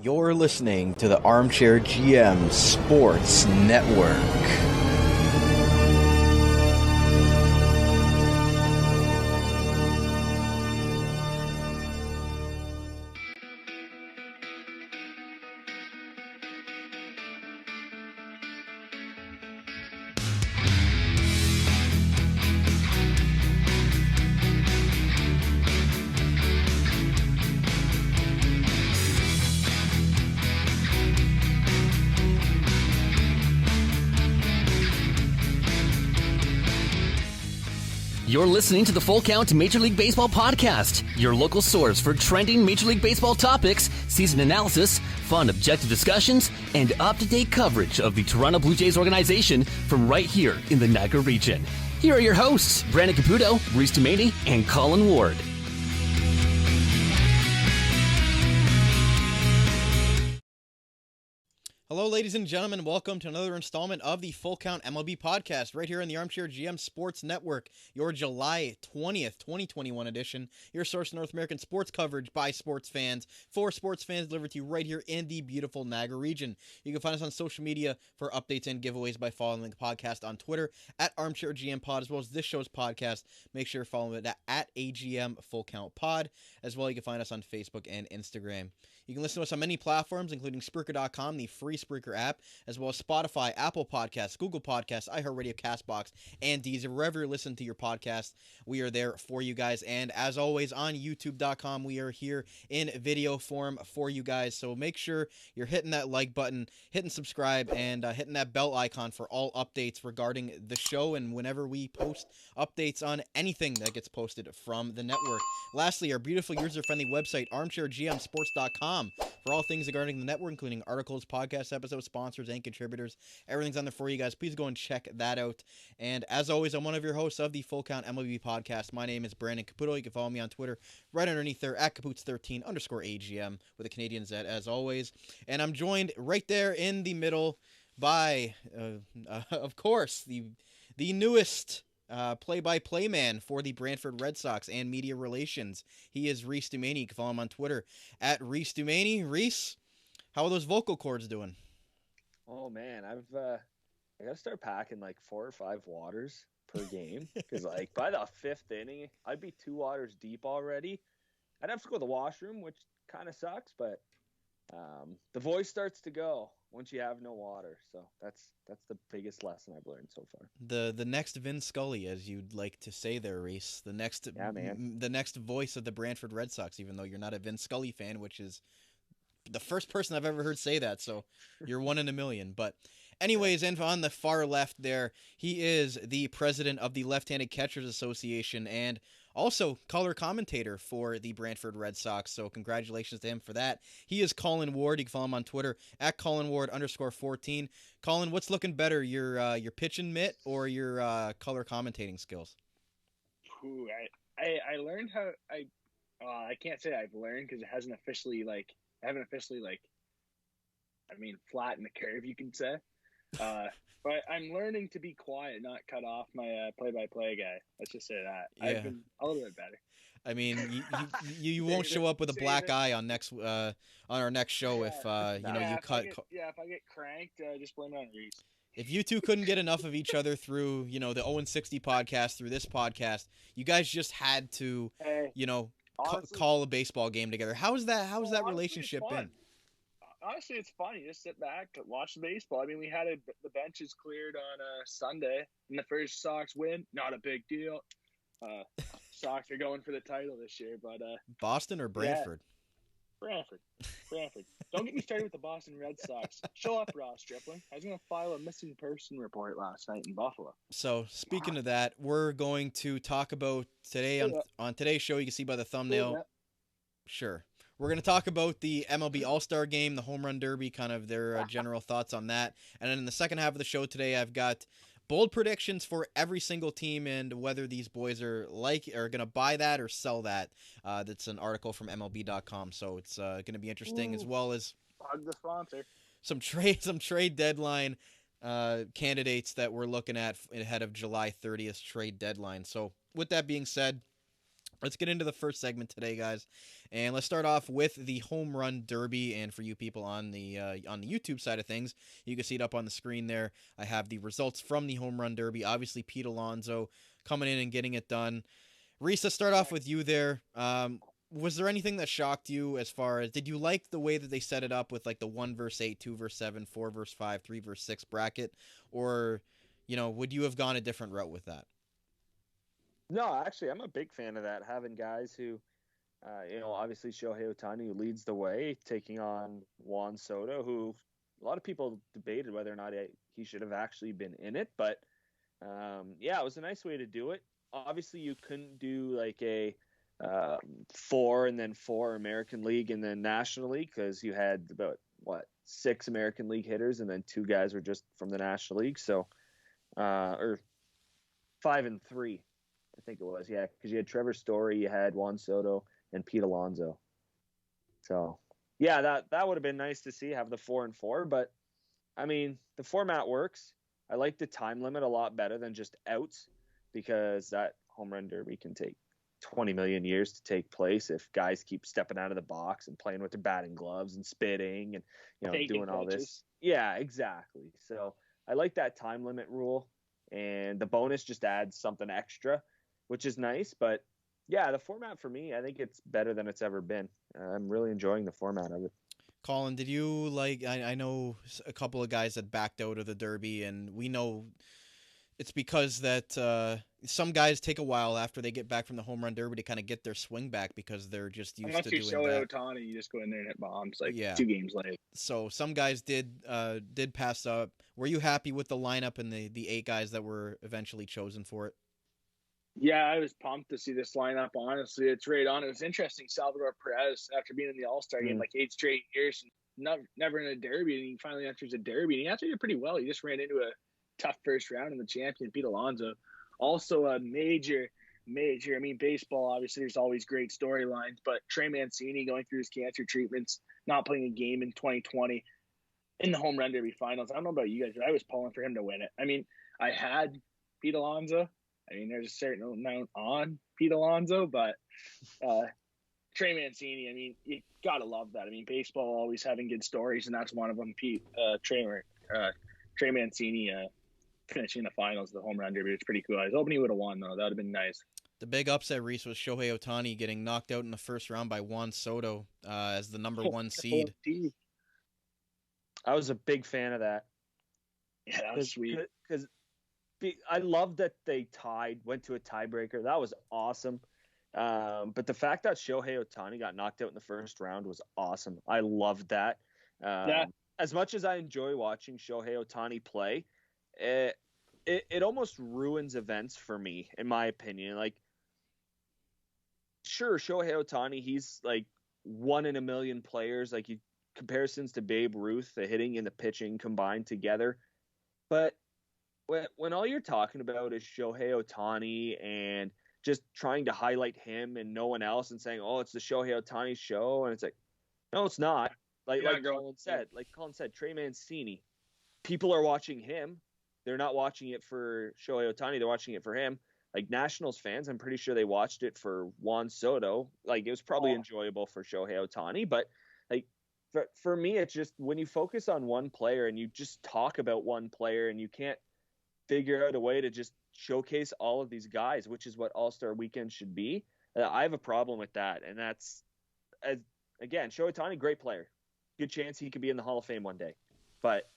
You're listening to the Armchair GM Sports Network. You're listening to the Full Count Major League Baseball podcast, your local source for trending Major League Baseball topics, season analysis, fun, objective discussions, and up-to-date coverage of the Toronto Blue Jays organization from right here in the Niagara region. Here are your hosts, Brandon Caputo, Reece Toomey, and Colin Ward. Hello, ladies and gentlemen. Welcome to another installment of the Full Count MLB podcast right here on the Armchair GM Sports Network, your July 20th, 2021 edition, your source of North American sports coverage by sports fans, for sports fans, delivered to you right here in the beautiful Niagara region. You can find us on social media for updates and giveaways by following the podcast on Twitter at Armchair GM Pod, as well as this show's podcast. Make sure to follow it at AGM Full Count Pod. As well, you can find us on Facebook and Instagram. You can listen to us on many platforms, including Spreaker.com, the free Spreaker app, as well as Spotify, Apple Podcasts, Google Podcasts, iHeartRadio, CastBox, and Deezer. Wherever you listen to your podcast, we are there for you guys. And as always, on YouTube.com, we are here in video form for you guys. So make sure you're hitting that like button, hitting subscribe, and hitting that bell icon for all updates regarding the show and whenever we post updates on anything that gets posted from the network. Lastly, our beautiful user-friendly website, armchairgmsports.com, for all things regarding the network, including articles, podcast episodes, sponsors, and contributors. Everything's on there for you guys. Please go and check that out. And as always, I'm one of your hosts of the Full Count MLB podcast. My name is Brandon Caputo. You can follow me on Twitter right underneath there at Caputs13_AGM with a Canadian Z as always. And I'm joined right there in the middle by, of course, the newest play-by-play man for the Brantford Red Sox and media relations. He is Reece Toomey. You can follow him on Twitter at Reece Toomey. Reece, how are those vocal cords doing? Oh man, I gotta start packing like 4 or 5 waters per game because like by the 5th inning, I'd be 2 waters deep already. I'd have to go to the washroom, which kind of sucks, but the voice starts to go once you have no water. So that's the biggest lesson I've learned so far. The next Vin Scully, as you'd like to say there, Reece. The next voice of the Brantford Red Sox, even though you're not a Vin Scully fan, which is the first person I've ever heard say that. So you're one in a million. But anyways, and on the far left there, he is the president of the Left-Handed Catchers Association and also color commentator for the Brantford Red Sox. So congratulations to him for that. He is Colin Ward. You can follow him on Twitter at ColinWard_14. Colin, what's looking better, your pitching mitt or your color commentating skills? Ooh, I learned how I can't say I've learned because it hasn't officially flattened the curve, you can say. But I'm learning to be quiet, not cut off my play-by-play guy. Let's just say that. Yeah. I've been a little bit better. I mean, you won't show up with a black eye on our next show if you cut. If I get cranked, just blame it on Reece. If you two couldn't get enough of each other through the 0-60 podcast, through this podcast, you guys just had to honestly, call a baseball game together. How's that relationship been? Honestly, it's fun. You just sit back, watch the baseball. I mean, we had the benches cleared on Sunday, and the first Sox win. Not a big deal. Sox are going for the title this year, but Boston or Brantford? Yeah, Brantford. Don't get me started with the Boston Red Sox. Show up, Ross Stripling. I was going to file a missing person report last night in Buffalo. So, speaking of that, we're going to talk about today on today's show. You can see by the thumbnail. Sure. We're going to talk about the MLB All-Star Game, the Home Run Derby, kind of their general thoughts on that. And then in the second half of the show today, I've got bold predictions for every single team and whether these boys are going to buy that or sell that. That's an article from MLB.com, so it's going to be interesting, as well as the sponsor. Some trade deadline candidates that we're looking at ahead of July 30th trade deadline. So with that being said, Let's get into the first segment today, guys, and let's start off with the home run derby. And for you people on the YouTube side of things, you can see it up on the screen there. I have the results from the home run derby. Obviously, Pete Alonso coming in and getting it done. Reece, let's start off with you there. Was there anything that shocked you as far as, did you like the way that they set it up with like the 1 versus 8, 2 versus 7, 4 versus 5, 3 versus 6 bracket, or would you have gone a different route with that? No, actually, I'm a big fan of that. Having guys who, obviously Shohei Ohtani, who leads the way, taking on Juan Soto, who a lot of people debated whether or not he should have actually been in it. But, it was a nice way to do it. Obviously, you couldn't do like a 4 and then 4 American League and then National League, because you had about, 6 American League hitters and then 2 guys were just from the National League. So, or 5 and 3. I think it was, yeah, because you had Trevor Story, you had Juan Soto, and Pete Alonso. So, yeah, that would have been nice to see, have the 4 and 4. But, I mean, the format works. I like the time limit a lot better than just outs, because that home run derby can take 20 million years to take place if guys keep stepping out of the box and playing with their batting gloves and spitting and, doing all this. Yeah, exactly. So, I like that time limit rule, and the bonus just adds something extra, which is nice. But yeah, the format for me, I think it's better than it's ever been. I'm really enjoying the format of it. Colin, did you like, I know a couple of guys that backed out of the derby, and we know it's because that some guys take a while after they get back from the home run derby to kind of get their swing back, because they're just used to doing that. Unless you show Ohtani, you just go in there and hit bombs 2 games later. So some guys did pass up. Were you happy with the lineup and the 8 guys that were eventually chosen for it? Yeah, I was pumped to see this lineup. Honestly, it's right on. It was interesting. Salvador Perez, after being in the All-Star game 8 straight years, never in a derby, and he finally enters a derby, and he actually did pretty well. He just ran into a tough first round, and the champion, Pete Alonso. Also a major, I mean, baseball, obviously, there's always great storylines, but Trey Mancini going through his cancer treatments, not playing a game in 2020 in the home run derby finals. I don't know about you guys, but I was pulling for him to win it. I mean, I had Pete Alonso. I mean, there's a certain amount on Pete Alonso, but Trey Mancini, I mean, you got to love that. I mean, baseball always having good stories, and that's one of them. Trey Mancini finishing the finals of the home run derby. It's pretty cool. I was hoping he would have won, though. That would have been nice. The big upset, Reece, was Shohei Ohtani getting knocked out in the first round by Juan Soto as the number 1 seed. I was a big fan of that. Yeah, that was sweet. Because I love that they went to a tiebreaker. That was awesome. But the fact that Shohei Ohtani got knocked out in the first round was awesome. I loved that. As much as I enjoy watching Shohei Ohtani play, it almost ruins events for me, in my opinion. Like, sure, Shohei Ohtani, he's like 1 in a million players. Like, comparisons to Babe Ruth, the hitting and the pitching combined together. But when all you're talking about is Shohei Ohtani and just trying to highlight him and no one else and saying, oh, it's the Shohei Ohtani show, and it's like, no, it's not. Like Colin said, Trey Mancini, people are watching him. They're not watching it for Shohei Ohtani. They're watching it for him. Like, Nationals fans, I'm pretty sure they watched it for Juan Soto. Like, it was probably enjoyable for Shohei Ohtani, but like, for me, it's just when you focus on one player and you just talk about one player and you can't figure out a way to just showcase all of these guys, which is what All-Star Weekend should be. I have a problem with that. And that's, again, Shohei Ohtani, great player. Good chance he could be in the Hall of Fame one day. But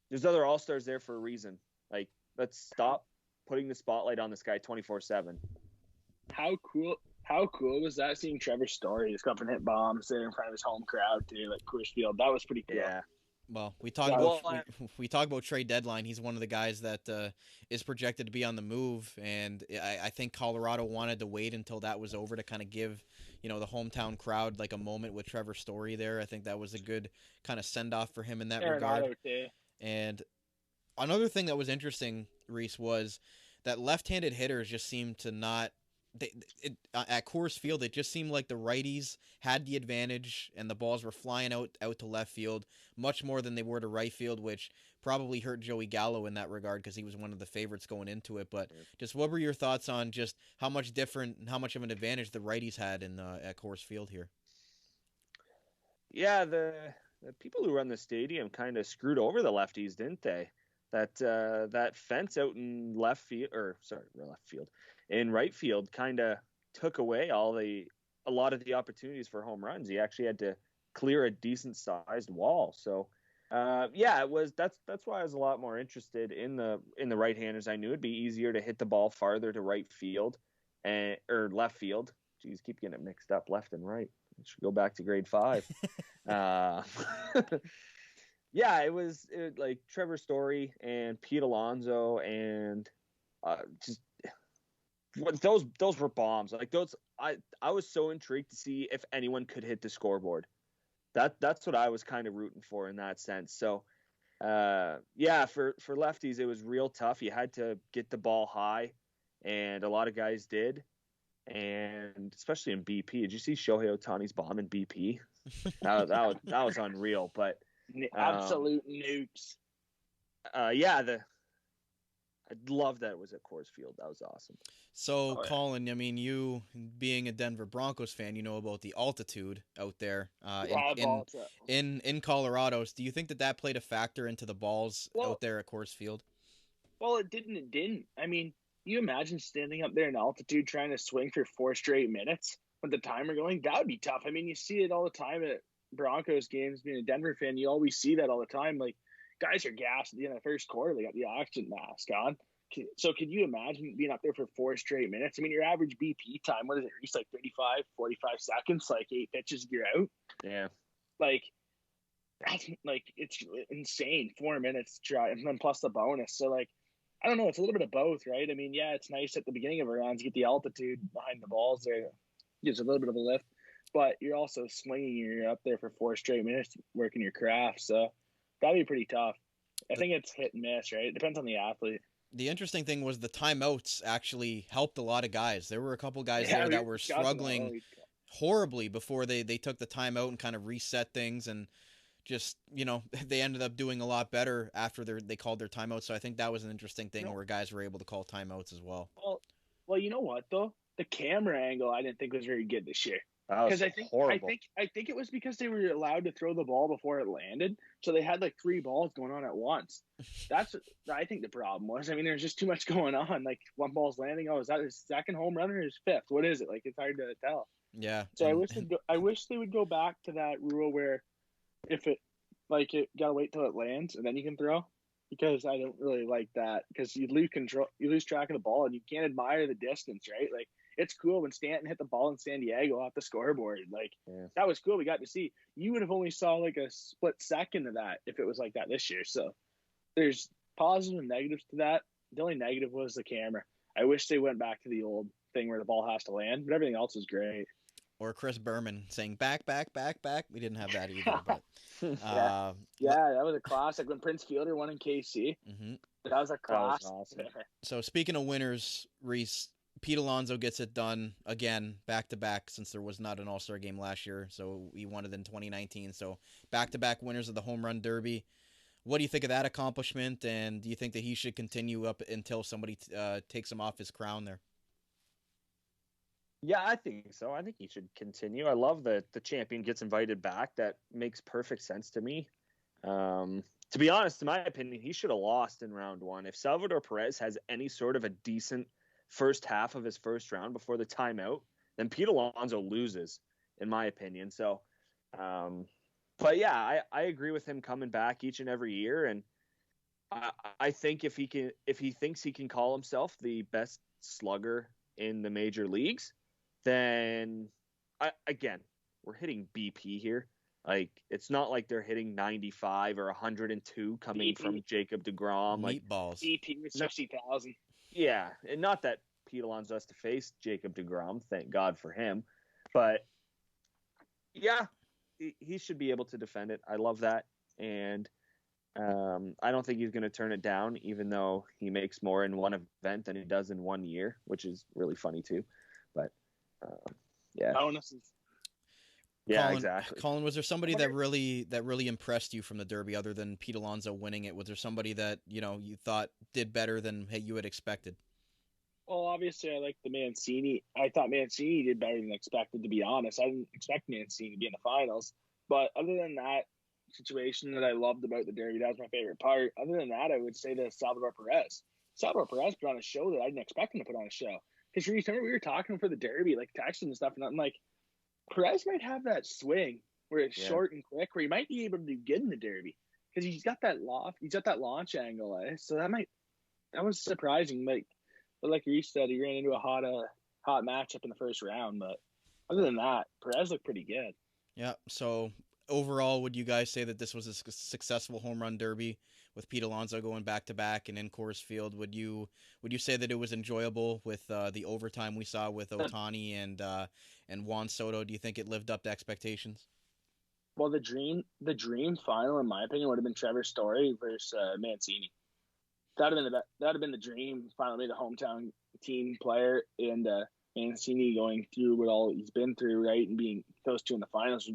there's other All-Stars there for a reason. Like, let's stop putting the spotlight on this guy 24/7. How cool was that, seeing Trevor Story just go up and hit bombs there in front of his home crowd too, like Coors Field? That was pretty cool. Yeah. Well, we talk about trade deadline. He's one of the guys that is projected to be on the move, and I think Colorado wanted to wait until that was over to kind of give the hometown crowd like a moment with Trevor Story there. I think that was a good kind of send off for him in that regard. Too. And another thing that was interesting, Reece, was that left-handed hitters just seemed to not at Coors Field, it just seemed like the righties had the advantage, and the balls were flying out to left field much more than they were to right field, which probably hurt Joey Gallo in that regard because he was one of the favorites going into it. But just what were your thoughts on just how much different and how much of an advantage the righties had in at Coors Field here? Yeah, the people who run the stadium kind of screwed over the lefties, didn't they? That fence out in left field, in right field kind of took away a lot of the opportunities for home runs. He actually had to clear a decent sized wall. So that's why I was a lot more interested in the right-handers. I knew it'd be easier to hit the ball farther to right field or left field. Geez, keep getting it mixed up, left and right. I should go back to grade 5. Yeah, it was like Trevor Story and Pete Alonso and just those were bombs. Like those, I was so intrigued to see if anyone could hit the scoreboard. That's what I was kind of rooting for in that sense. So, for lefties, it was real tough. You had to get the ball high, and a lot of guys did. And especially in BP, did you see Shohei Ohtani's bomb in BP? that was unreal. But absolute nukes. I love that it was at Coors Field. That was awesome. So, Colin, I mean, you being a Denver Broncos fan, you know about the altitude out there in Colorado. Do you think that played a factor into the balls out there at Coors Field? Well, it didn't. It didn't. I mean, you imagine standing up there in altitude trying to swing for 4 straight minutes with the timer going? That would be tough. I mean, you see it all the time at Broncos games. Being a Denver fan, you always see that all the time. Like, guys are gassed at the end of the first quarter. They got the oxygen mask on. So could you imagine being up there for 4 straight minutes? I mean, your average BP time, what is it? Reece, like 35, 45 seconds, like 8 pitches, you're out. Yeah. Like, that's like, it's insane. 4 minutes try, and then plus the bonus. So, like, I don't know. It's a little bit of both, right? I mean, yeah, it's nice at the beginning of a round to get the altitude behind the balls there. Gives a little bit of a lift. But you're also swinging. You're up there for 4 straight minutes working your craft. So that'd be pretty tough. I think it's hit and miss, right? It depends on the athlete. The interesting thing was the timeouts actually helped a lot of guys. There were a couple guys there that were struggling horribly before they took the timeout and kind of reset things, and just, they ended up doing a lot better after they called their timeout. So I think that was an interesting thing where guys were able to call timeouts as well. Well, you know what though? The camera angle I didn't think was very good this year. Because I think it was because they were allowed to throw the ball before it landed, so they had like 3 balls going on at once. That's I think the problem was. I mean, there's just too much going on. Like, one ball's landing. Oh, is that his second home run or his 5th? What is it? Like, it's hard to tell. Yeah. So I wish they would go back to that rule where if it gotta wait till it lands and then you can throw, because I don't really like that, because you lose track of the ball and you can't admire the distance, right? Like, it's cool when Stanton hit the ball in San Diego off the scoreboard. Like, that was cool. We got to see. You would have only saw like a split second of that if it was like that this year. So there's positives and negatives to that. The only negative was the camera. I wish they went back to the old thing where the ball has to land, but everything else was great. Or Chris Berman saying back, back, back, back. We didn't have that either. But that was a classic when Prince Fielder won in KC. Mm-hmm. That was a classic. That was awesome. So speaking of winners, Reece, Pete Alonso gets it done again, back-to-back, since there was not an All-Star game last year, so he won it in 2019. So back-to-back winners of the Home Run Derby. What do you think of that accomplishment, and do you think that he should continue up until somebody takes him off his crown there? Yeah, I think so. I think he should continue. I love that the champion gets invited back. That makes perfect sense to me. To be honest, in my opinion, he should have lost in round 1. If Salvador Perez has any sort of a decent first half of his first round before the timeout, then Pete Alonso loses, in my opinion. So, but yeah, I agree with him coming back each and every year. And I think if he thinks he can call himself the best slugger in the major leagues, then again, we're hitting BP here. Like, it's not like they're hitting 95 or 102 coming from Jacob deGrom. Meatballs. BP was 60,000. Yeah, and not that Pete Alonso has to face Jacob deGrom, thank God for him. But, yeah, he should be able to defend it. I love that. And I don't think he's going to turn it down, even though he makes more in one event than he does in 1 year, which is really funny too. But yeah, Bonuses. yeah, Colin, exactly. Colin, was there somebody that really impressed you from the Derby other than Pete Alonso winning it? Was there somebody that you thought did better than you had expected? Well, obviously, I like the Mancini. I thought Mancini did better than expected, to be honest. I didn't expect Mancini to be in the finals. But other than that situation that I loved about the Derby, that was my favorite part. Other than that, I would say that Salvador Perez. Salvador Perez put on a show that I didn't expect him to put on a show. Because remember, we were talking for the Derby, like texting and stuff, and I'm like, Perez might have that swing where it's short and quick, where he might be able to do good in the Derby. Because he's got that launch angle, So that was surprising. But like Reece said, he ran into a hot matchup in the first round. But other than that, Perez looked pretty good. Yeah. So overall, would you guys say that this was a successful home run derby with Pete Alonso going back to back and in Coors Field? Would you say that it was enjoyable with the overtime we saw with Ohtani and Juan Soto? Do you think it lived up to expectations? Well, the dream final, in my opinion, would have been Trevor Story versus Mancini. That'd have been the dream final. Be the hometown team player and Mancini going through what all he's been through, right, and being those two in the finals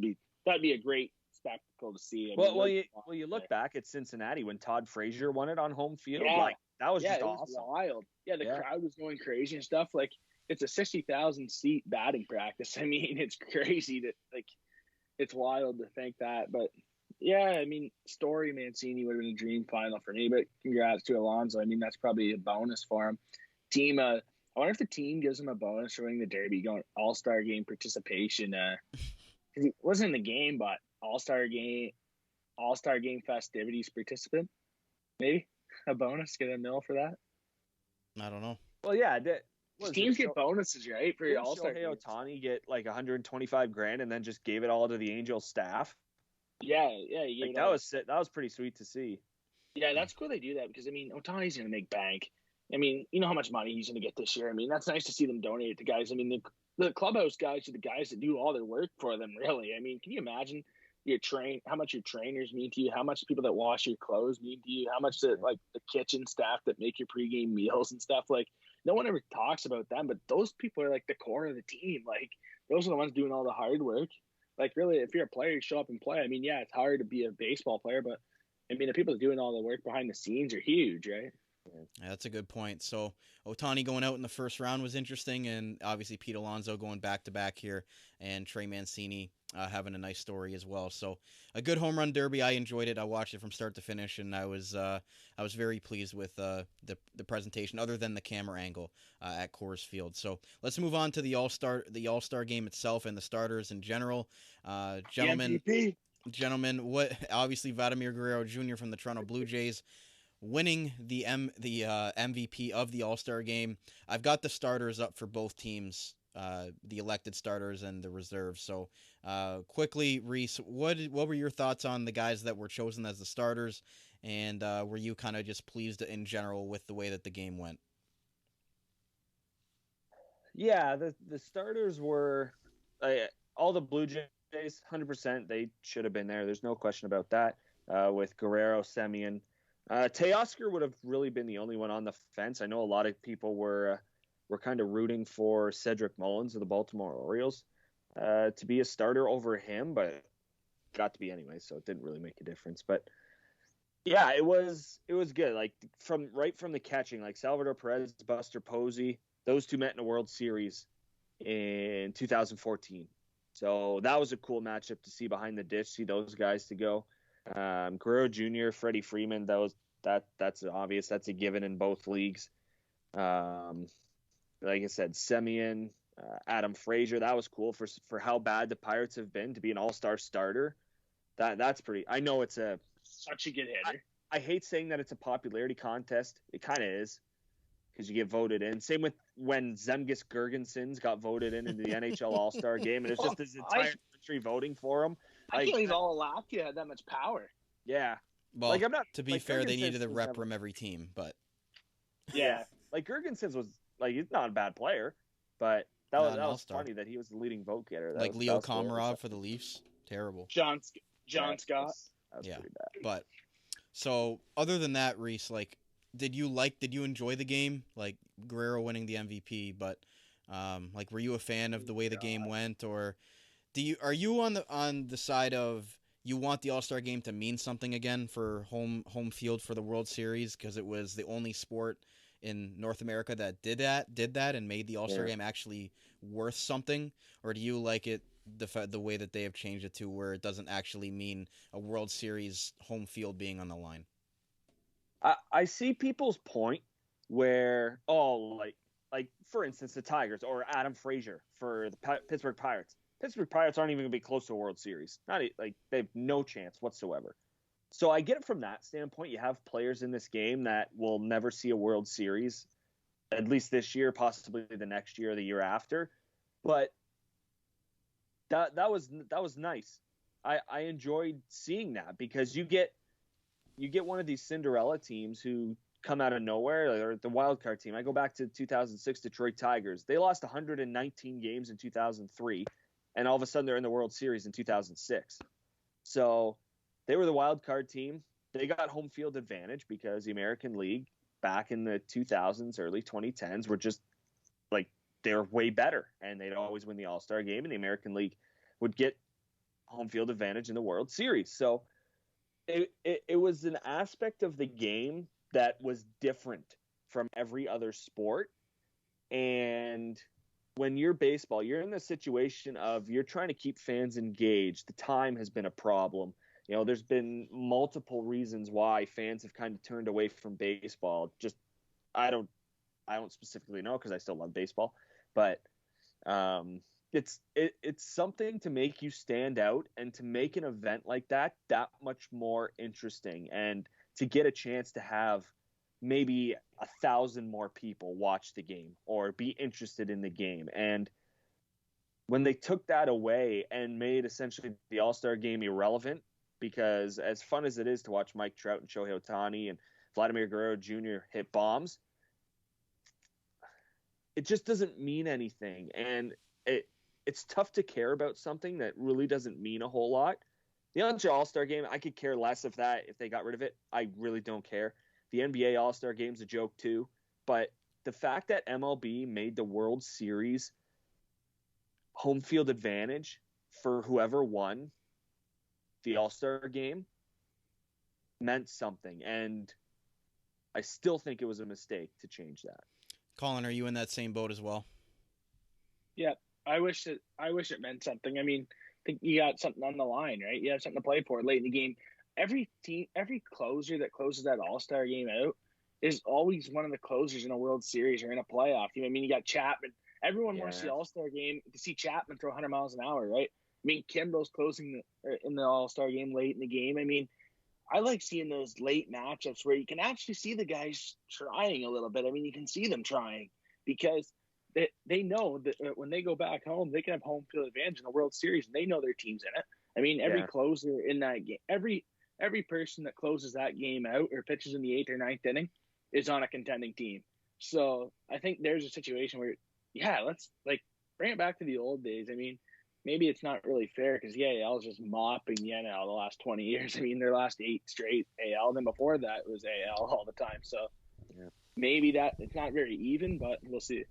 that'd be a great spectacle to see. You look back at Cincinnati when Todd Frazier won it on home field. Yeah. Like that was just it awesome. Was wild. Yeah, the crowd was going crazy and stuff. Like it's a 60,000 seat batting practice. I mean, it's crazy that it's wild to think that, but. Yeah, I mean, Story Mancini would have been a dream final for me, but congrats to Alonso. I mean, that's probably a bonus for him. Team, I wonder if the team gives him a bonus for winning the Derby, going All-Star Game participation. He wasn't in the game, but All-Star Game festivities participant. Maybe a bonus, get a $1 for that. I don't know. Well, yeah, teams get bonuses, right, for your All-Star game. Ohtani get like $125,000 and then just gave it all to the Angels staff. Yeah. That was pretty sweet to see. Yeah, that's cool they do that because, I mean, Ohtani's going to make bank. I mean, you know how much money he's going to get this year. I mean, that's nice to see them donate it to guys. I mean, the clubhouse guys are the guys that do all their work for them, really. I mean, can you imagine how much your trainers mean to you, how much people that wash your clothes mean to you, how much the kitchen staff that make your pregame meals and stuff? Like, no one ever talks about them, but those people are like the core of the team. Like, those are the ones doing all the hard work. Like, really, if you're a player, you show up and play. I mean, yeah, it's hard to be a baseball player, but, I mean, the people doing all the work behind the scenes are huge, right? Yeah, that's a good point. So, Ohtani going out in the first round was interesting, and obviously Pete Alonso going back-to-back here, and Trey Mancini having a nice story as well. So, a good home run derby. I enjoyed it. I watched it from start to finish, and I was very pleased with the presentation, other than the camera angle at Coors Field. So, let's move on to the All-Star game itself and the starters in general. Gentlemen, what obviously Vladimir Guerrero Jr. from the Toronto Blue Jays winning the MVP of the All-Star game. I've got the starters up for both teams, the elected starters and the reserves. So quickly, Reece, what were your thoughts on the guys that were chosen as the starters, and were you kind of just pleased in general with the way that the game went? Yeah, the starters were all the Blue Jays, 100%. They should have been there. There's no question about that. With Guerrero, Semien. Teoscar would have really been the only one on the fence. I know a lot of people were kind of rooting for Cedric Mullins of the Baltimore Orioles to be a starter over him, but got to be anyway, so it didn't really make a difference. But yeah, it was good. Like from the catching, like Salvador Perez, Buster Posey, those two met in a World Series in 2014. So that was a cool matchup to see behind the dish, see those guys to go. Guerrero Jr., Freddie Freeman, that's obvious. That's a given in both leagues. Like I said, Semien, Adam Frazier, that was cool for how bad the Pirates have been to be an all-star starter. That's pretty. I know it's such a good hitter. I hate saying that it's a popularity contest. It kind of is because you get voted in. Same with when Zemgus Girgensons got voted into the NHL All-Star game, and it's just this entire country voting for him. I can't believe all Alaska had that much power. Yeah. Well, to be fair, they needed a rep from every team, but yeah, like Girgensons was he's not a bad player, but that was funny that he was the leading vote getter. Like Leo Komarov for the Leafs, terrible. John Scott. That was pretty bad. But so other than that, Reece, like, did you enjoy the game? Like Guerrero winning the MVP, but Like, were you a fan of the way the game went, or are you on the side of you want the All-Star game to mean something again for home field for the World Series because it was the only sport in North America that did that and made the All-Star game actually worth something, or do you like it the way that they have changed it to where it doesn't actually mean a World Series home field being on the line? I see people's point where, like for instance, the Tigers or Adam Frazier for the Pittsburgh Pirates. Pittsburgh Pirates aren't even going to be close to a World Series. Like they have no chance whatsoever. So I get it from that standpoint. You have players in this game that will never see a World Series, at least this year, possibly the next year or the year after. But that was nice. I enjoyed seeing that because you get one of these Cinderella teams who come out of nowhere, or the wild card team. I go back to 2006 Detroit Tigers. They lost 119 games in 2003, and all of a sudden they're in the World Series in 2006. So they were the wild card team. They got home field advantage because the American League back in the 2000s, early 2010s were just like they're way better, and they'd always win the All-Star game, and the American League would get home field advantage in the World Series. So it was an aspect of the game that was different from every other sport. And when you're baseball, you're in the situation of you're trying to keep fans engaged. The time has been a problem. You know, there's been multiple reasons why fans have kind of turned away from baseball. Just I don't specifically know because I still love baseball, but it's something to make you stand out and to make an event like that much more interesting, and to get a chance to have maybe 1,000 more people watch the game or be interested in the game. And when they took that away and made essentially the All-Star game irrelevant, because as fun as it is to watch Mike Trout and Shohei Ohtani and Vladimir Guerrero Jr. hit bombs, it just doesn't mean anything. And it's tough to care about something that really doesn't mean a whole lot. The NHL All-Star game, I could care less if they got rid of it. I really don't care. The NBA All-Star game's a joke too. But the fact that MLB made the World Series home field advantage for whoever won the All-Star game meant something. And I still think it was a mistake to change that. Colin, are you in that same boat as well? Yeah, I wish it meant something. I mean, I think you got something on the line, right? You have something to play for late in the game. Every closer that closes that All-Star game out is always one of the closers in a World Series or in a playoff team. I mean, you got Chapman. Everyone wants the All-Star game to see Chapman throw 100 miles an hour, right? I mean, Kimbrel's closing in the All-Star game late in the game. I mean, I like seeing those late matchups where you can actually see the guys trying a little bit. I mean, you can see them trying because they know that when they go back home, they can have home field advantage in the World Series, and they know their team's in it. I mean, every closer in that game, every person that closes that game out or pitches in the 8th or 9th inning is on a contending team. So I think there's a situation where, let's bring it back to the old days. I mean, maybe it's not really fair because the AL is just mopping the NL the last 20 years. I mean, their last 8 straight AL. Then before that, it was AL all the time. So maybe that it's not very even, but we'll see.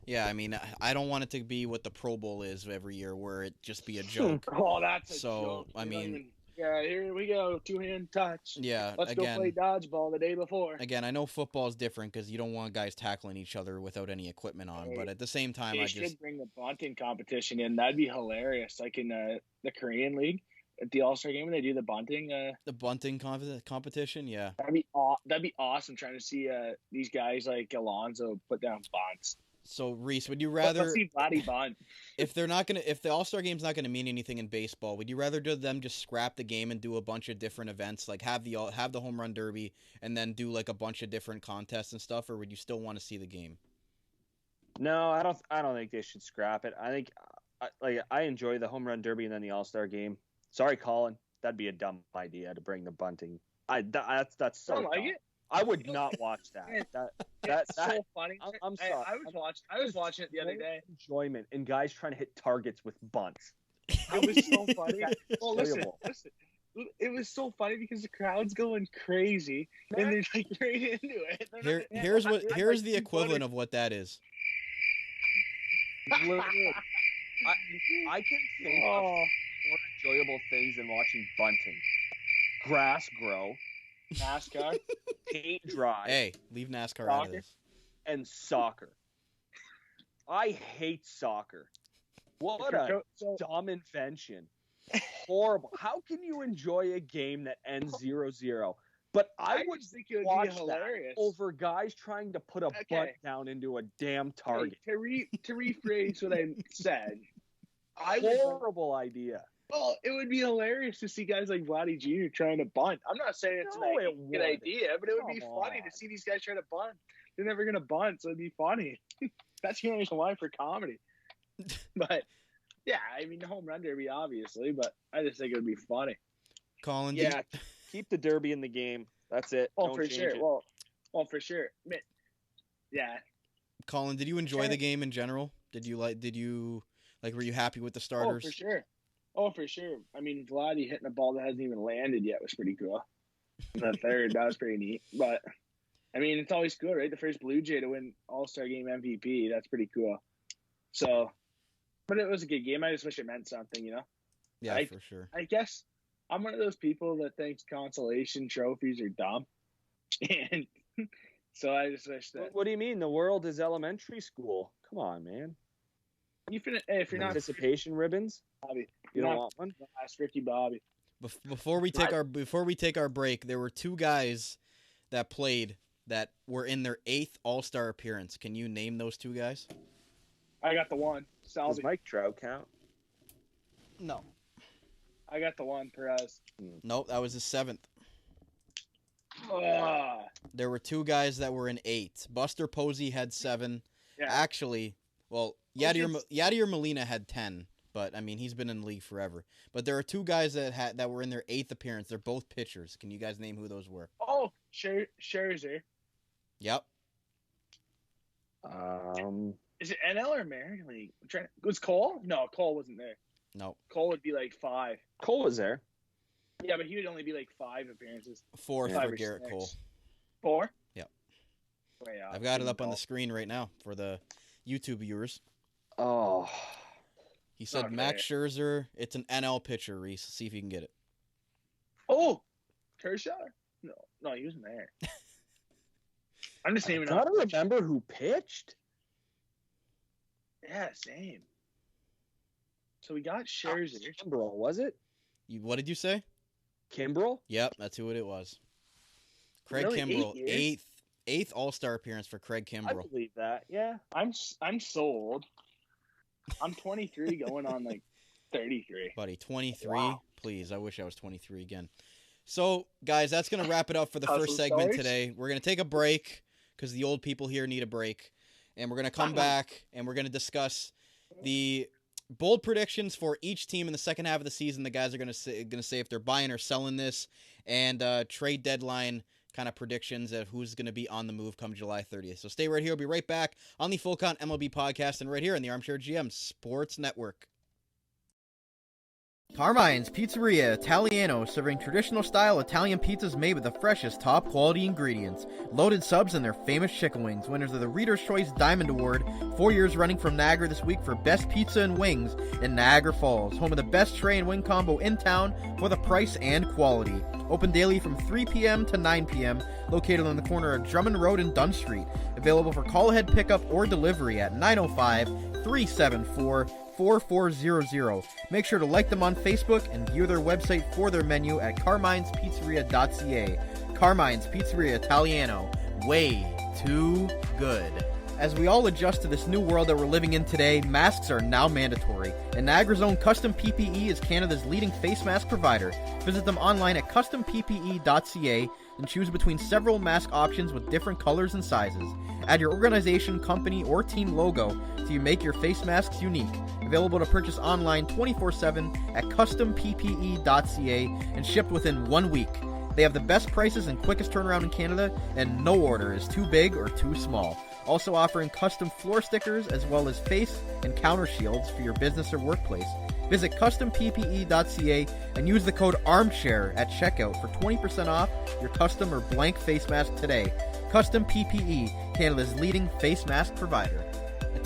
Yeah, I mean, I don't want it to be what the Pro Bowl is every year, where it just be a joke. Oh, that's a joke. I mean, here we go, 2-hand touch. Yeah, let's go play dodgeball the day before. Again, I know football is different because you don't want guys tackling each other without any equipment on. But at the same time, they should bring the bunting competition in. That'd be hilarious. Like in the Korean League at the All-Star game when they do the bunting. The bunting competition, yeah. That'd be awesome. Trying to see these guys like Alonso put down bunts. So Reece, would you rather let's see Vladdy bunt? if the All-Star game's not gonna mean anything in baseball, would you rather do them just scrap the game and do a bunch of different events, like have the home run derby and then do like a bunch of different contests and stuff, or would you still want to see the game? No, I don't think they should scrap it. I think I enjoy the home run derby and then the All-Star game. Sorry, Colin, that'd be a dumb idea to bring the bunting. That's so dumb. Like it? I would not watch that. That's so funny. I'm sorry. I was watching it the other day. Enjoyment and guys trying to hit targets with bunts. It was so funny. Well, listen. It was so funny because the crowd's going crazy and they're like right into it. Here's the equivalent of what that is. Literally. I can think of more enjoyable things than watching bunting. Grass grow, NASCAR. paint dry, Hey, leave NASCAR out of Soccer? this. and soccer. I hate soccer. What If you're a so- dumb invention. Horrible. How can you enjoy a game that ends 0-0? But I would just think it would watch be that hilarious. over guys trying to put a butt Okay. down into a damn target. To rephrase what I said, I would. Horrible idea. Well, it would be hilarious to see guys like Vladdy Jr. trying to bunt. I'm not saying it's No, a it good would. idea, but it would be Come funny on. to see these guys try to bunt. They're never going to bunt, so it'd be funny. That's the only reason why for comedy. But, yeah, I mean, the home run derby, obviously, but I just think it would be funny. Colin, Yeah, keep the derby in the game. That's it. Oh, Don't for change sure. it. Well, for sure. Yeah. Colin, did you enjoy the game in general? Were you happy with the starters? Oh, for sure. I mean, Vladdy hitting a ball that hasn't even landed yet was pretty cool. The third, that was pretty neat. But, I mean, it's always cool, right? The first Blue Jay to win All-Star Game MVP. That's pretty cool. So, but it was a good game. I just wish it meant something, you know? Yeah, I- for sure. I guess I'm one of those people that thinks consolation trophies are dumb. And so I just wish that What do you mean? The world is elementary school. Come on, man. if you're not Participation ribbons? Bobby, You you're don't not want one? ask Ricky Bobby. Before we take our break, there were two guys that played that were in their 8th All-Star appearance. Can you name those two guys? I got the one. Does Salvi. Mike Trout count? No. I got the one. Perez. Nope, that was his 7th. Ah, There were two guys that were in 8. Buster Posey had 7. yeah. Actually, well, Yadier Molina had 10, but I mean he's been in the league forever. But there are two guys that were in their 8th appearance. They're both pitchers. Can you guys name who those were? Oh, Scherzer. Yep. Is it NL or American League? Was Cole? No, Cole wasn't there. No. Cole would be like 5. Cole was there. Yeah, but he would only be like 5 appearances. 4 Yeah. for 5 or Garrett 6. Cole. 4? Yep. Way off. I've got it up on the screen right now for the YouTube viewers. Oh. He said Okay. Max Scherzer. It's an NL pitcher, Reese. See if you can get it. Oh, Kershaw? No, he wasn't there. I'm just I naming gotta remember who pitched. Yeah, same. So we got Scherzer. Kimbrel, was it? What did you say? Kimbrel? Yep, that's who it was. Craig Really? Kimbrell, 8 years? eighth All-Star appearance for Craig I Kimbrell. believe that. Yeah. I'm sold. I'm 23 going on like 33. Buddy, 23. Wow. Please, I wish I was 23 again. So, guys, that's going to wrap it up for the Hustle first segment stories? today. We're going to take a break because the old people here need a break. And we're going to come back and we're going to discuss the bold predictions for each team in the second half of the season. The guys are going to say if they're buying or selling this, and trade deadline kind of predictions of who's going to be on the move come July 30th. So stay right here. We'll be right back on the Full Count MLB podcast and right here on the Armchair GM Sports Network. Carmine's Pizzeria Italiano, serving traditional-style Italian pizzas made with the freshest, top-quality ingredients. Loaded subs and their famous chicken wings. Winners of the Reader's Choice Diamond Award 4 years running from Niagara this week for Best Pizza and Wings in Niagara Falls. Home of the best tray and wing combo in town for the price and quality. Open daily from 3 p.m. to 9 p.m. Located on the corner of Drummond Road and Dunn Street. Available for call-ahead pickup or delivery at 905-374-4400. Make sure to like them on Facebook and view their website for their menu at carmine'spizzeria.ca. Carmine's Pizzeria Italiano. Way too good. As we all adjust to this new world that we're living in today, masks are now mandatory, and Niagara's own Custom PPE is Canada's leading face mask provider. Visit them online at customppe.ca and choose between several mask options with different colors and sizes. Add your organization, company, or team logo so you make your face masks unique. Available to purchase online 24/7 at customppe.ca and shipped within 1 week. They have the best prices and quickest turnaround in Canada, and no order is too big or too small. Also offering custom floor stickers as well as face and counter shields for your business or workplace. Visit customppe.ca and use the code ARMCHAIR at checkout for 20% off your custom or blank face mask today. Custom PPE, Canada's leading face mask provider.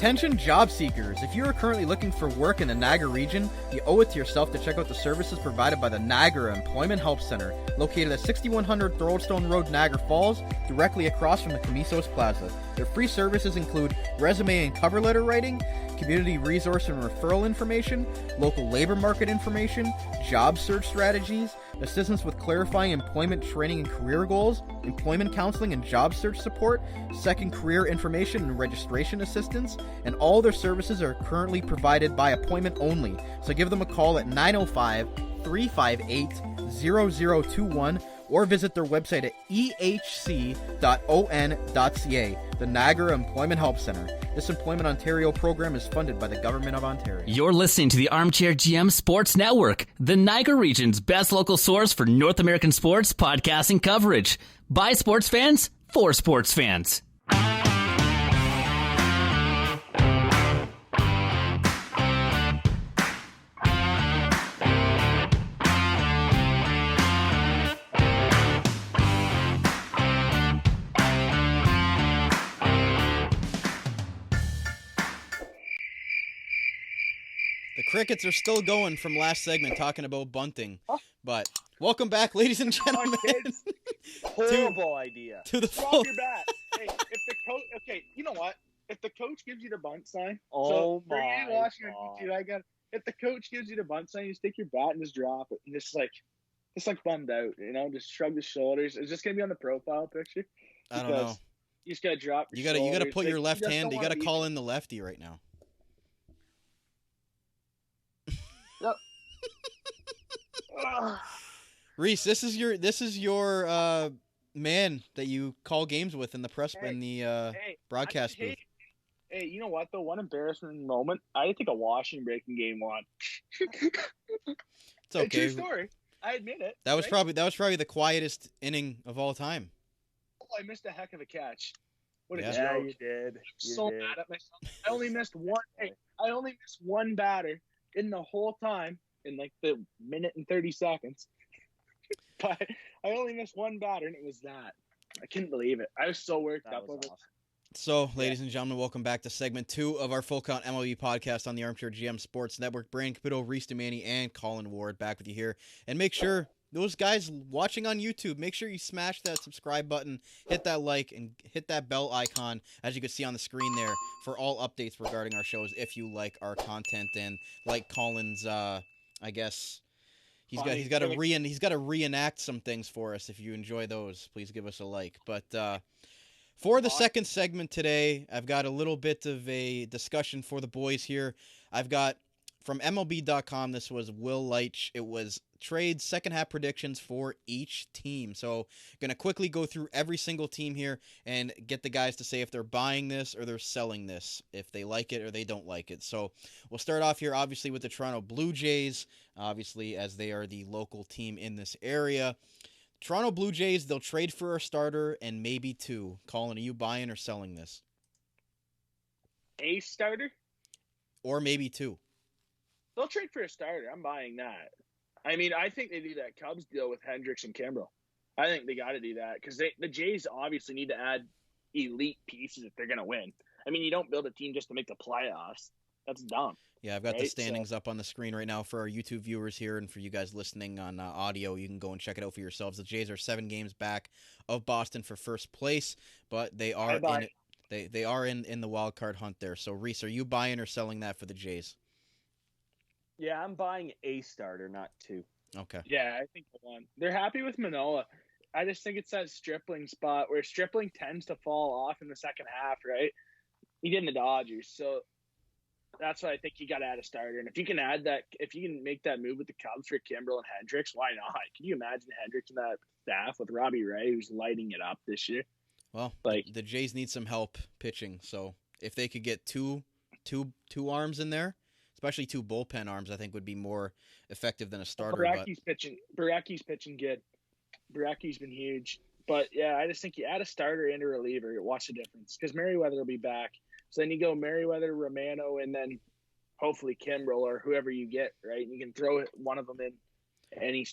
Attention job seekers. If you are currently looking for work in the Niagara region, you owe it to yourself to check out the services provided by the Niagara Employment Help Center, located at 6100 Throatstone Road, Niagara Falls, directly across from the Camisos Plaza. Their free services include resume and cover letter writing, community resource and referral information, local labor market information, job search strategies, assistance with clarifying employment training and career goals, employment counseling and job search support, second career information and registration assistance, and all their services are currently provided by appointment only. So give them a call at 905-358-0021 or visit their website at ehc.on.ca, the Niagara Employment Help Center. This Employment Ontario program is funded by the Government of Ontario. You're listening to the Armchair GM Sports Network, the Niagara region's best local source for North American sports podcasting coverage. By sports fans, for sports fans. The crickets are still going from last segment talking about bunting. But welcome back, ladies and gentlemen. Horrible idea. To the Drop full. your bat. Hey, if the coach, okay, you know what? If the coach gives you the bunt sign, Oh so for my you watching God. on YouTube, if the coach gives you the bunt sign, you just take your bat and just drop it, and just bummed out, just shrug the shoulders. It's just gonna be on the profile picture. I don't know. Because you just gotta drop. You Your gotta shoulders. put your Like, left just hand. don't You wanna gotta be- call in the lefty right now. Yep. Ugh. Reece, this is your man that you call games with in the press in the Hey, broadcast booth. Hey, you know what though? One embarrassment moment. I had to take a washing break in game one. It's okay. True story. I admit it. That was right? probably the quietest inning of all time. Oh, I missed a heck of a catch. What a Yeah. Yeah, joke. you did. So did. mad at myself. I only missed one. Hey, I only missed one batter in the whole time in like the minute and 30 seconds. But I only missed one batter, and it was that. I couldn't believe it. I was so worked That up was over. awesome. So, ladies and gentlemen, welcome back to segment 2 of our Full Count MLB podcast on the Armchair GM Sports Network. Brandon Capito, Reece Demani, and Colin Ward back with you here. And make sure, those guys watching on YouTube, make sure you smash that subscribe button, hit that like, and hit that bell icon, as you can see on the screen there, for all updates regarding our shows if you like our content. And like Colin's, I guess... He's got to reenact some things for us. If you enjoy those, please give us a like. But for the second segment today, I've got a little bit of a discussion for the boys here. I've got from MLB.com. This was Will Leitch. It was trade second half predictions for each team. So going to quickly go through every single team here and get the guys to say if they're buying this or they're selling this, if they like it or they don't like it. So we'll start off here obviously with the Toronto Blue Jays, obviously as they are the local team in this area. Toronto Blue Jays, they'll trade for a starter and maybe two. Colin, are you buying or selling this? A starter? Or maybe two. They'll trade for a starter. I'm buying that. I mean, I think they do that Cubs deal with Hendricks and Kimbrel. I think they got to do that because the Jays obviously need to add elite pieces if they're going to win. I mean, you don't build a team just to make the playoffs. That's dumb. Yeah, I've got the Right, standings up on the screen right now for our YouTube viewers here, and for you guys listening on audio, you can go and check it out for yourselves. The Jays are 7 games back of Boston for first place, but they are in it. They are in the wild card hunt there. So, Reece, are you buying or selling that for the Jays? Yeah, I'm buying a starter, not two. Okay. Yeah, I think the one. They're happy with Manoah. I just think it's that Stripling spot where Stripling tends to fall off in the second half, right? He did in the Dodgers, so that's why I think you got to add a starter. And if you can add that, if you can make that move with the Cubs for Kimbrel and Hendricks, why not? Can you imagine Hendricks in that staff with Robbie Ray, who's lighting it up this year? Well, Like- the Jays need some help pitching, so if they could get two arms in there, especially 2 bullpen arms, I think would be more effective than a starter. Baraki's pitching good. Baraki's been huge. But, yeah, I just think you add a starter and a reliever. Watch the difference. Because Merriweather will be back. So then you go Merriweather, Romano, and then hopefully Kimbrel or whoever you get, right? And you can throw one of them in any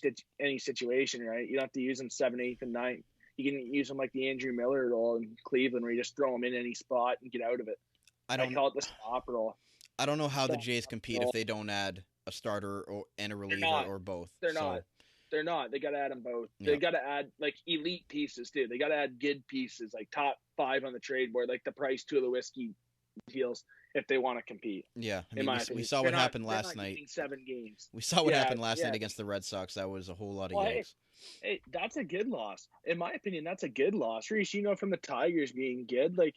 situation, right? You don't have to use them 7th, 8th, and 9th. You can use them like the Andrew Miller role in Cleveland where you just throw them in any spot and get out of it. I call it the stop roll. I don't know how the Stop Jays compete roll. if they don't add a starter and a reliever not. or both. They're So, not. They're not. They got to add them both. Yeah. They got to add like elite pieces too. They got to add good pieces, like top 5 on the trade board, like the Price Tulowitzki deals, if they want to compete. Yeah, I In mean, my we opinion, saw what happened they're last not night. getting 7 games. We saw what Yeah, happened last yeah. night against the Red Sox. That was a whole lot of Well, yokes. Hey, that's a good loss. In my opinion, that's a good loss. Reece, from the Tigers being good, like,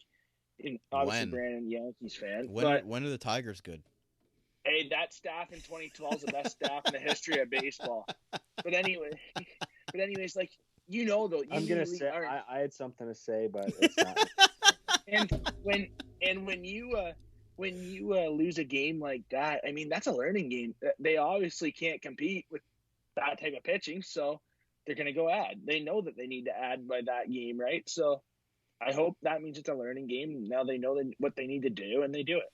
obviously When? Brandon Yankees fan. But When are the Tigers good? hey, that staff in 2012 is the best staff in the history of baseball. But anyways, like, though, I'm gonna say I had something to say, but it's not. and when you lose a game like that, I mean, that's a learning game. They obviously can't compete with that type of pitching, so they're gonna go add. They know that they need to add by that game, right? So I hope that means it's a learning game. Now they know what they need to do, and they do it.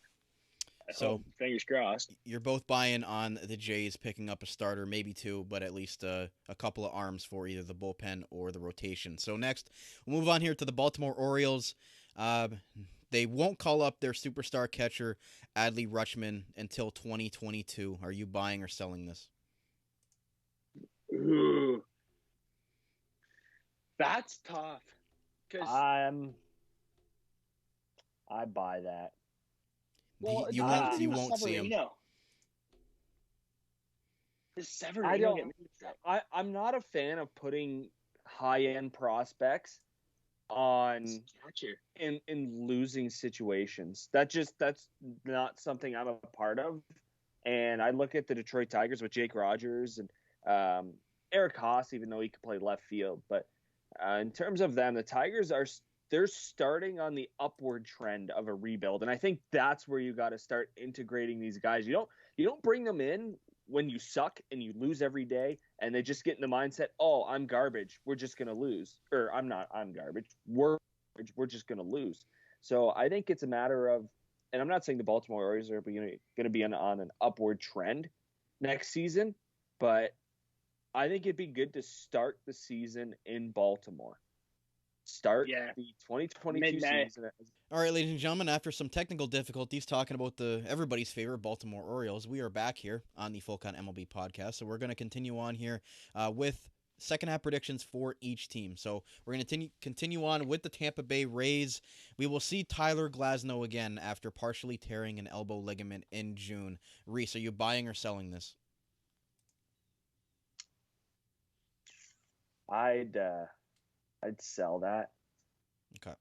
Fingers crossed. You're both buying on the Jays picking up a starter, maybe 2, but at least a couple of arms for either the bullpen or the rotation. So next, we'll move on here to the Baltimore Orioles. They won't call up their superstar catcher, Adley Rutschman, until 2022. Are you buying or selling this? Ooh. That's tough. I buy that. Well, you won't see him. I'm not a fan of putting high-end prospects on in losing situations. That's not something I'm a part of. And I look at the Detroit Tigers with Jake Rogers and Eric Haas, even though he could play left field. But in terms of them, the Tigers they're starting on the upward trend of a rebuild, and I think that's where you got to start integrating these guys. You don't bring them in when you suck and you lose every day, and they just get in the mindset, oh, I'm garbage, we're just gonna lose, or I'm garbage, we're just gonna lose. So I think it's a matter of, and I'm not saying the Baltimore Orioles are going to be on an upward trend next season, but I think it'd be good to start the season in Baltimore. Start the 2022 season. All right, ladies and gentlemen, after some technical difficulties talking about everybody's favorite Baltimore Orioles, we are back here on the Full Count MLB podcast. So we're going to continue on here with second half predictions for each team. So we're going to continue on with the Tampa Bay Rays. We will see Tyler Glasnow again after partially tearing an elbow ligament in June. Reece, are you buying or selling this? I'd sell that. Okay.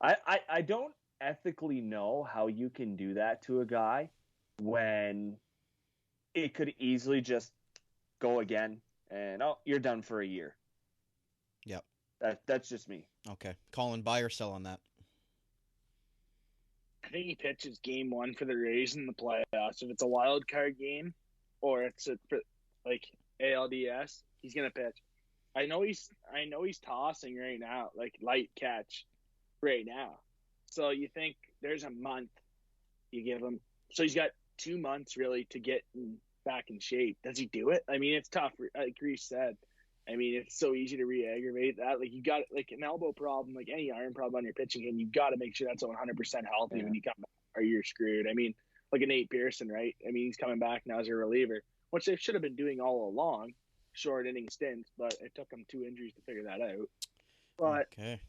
I don't ethically know how you can do that to a guy when it could easily just go again and you're done for a year. Yep. That's just me. Okay. Colin, buy or sell on that? I think he pitches game 1 for the Rays in the playoffs. If it's a wild card game or it's like ALDS, he's gonna pitch. I know he's tossing right now, like light catch right now. So you think there's a month you give him. So he's got 2 months really to get back in shape. Does he do it? I mean, it's tough. Like Reece said, I mean, it's so easy to re-aggravate that. Like, you got like an elbow problem, like any arm problem on your pitching game, you got to make sure that's 100% healthy when you come back, or you're screwed. I mean, like a Nate Pearson, right? I mean, he's coming back now as a reliever, which they should have been doing all along. Short inning stints, but it took him 2 injuries to figure that out. But okay.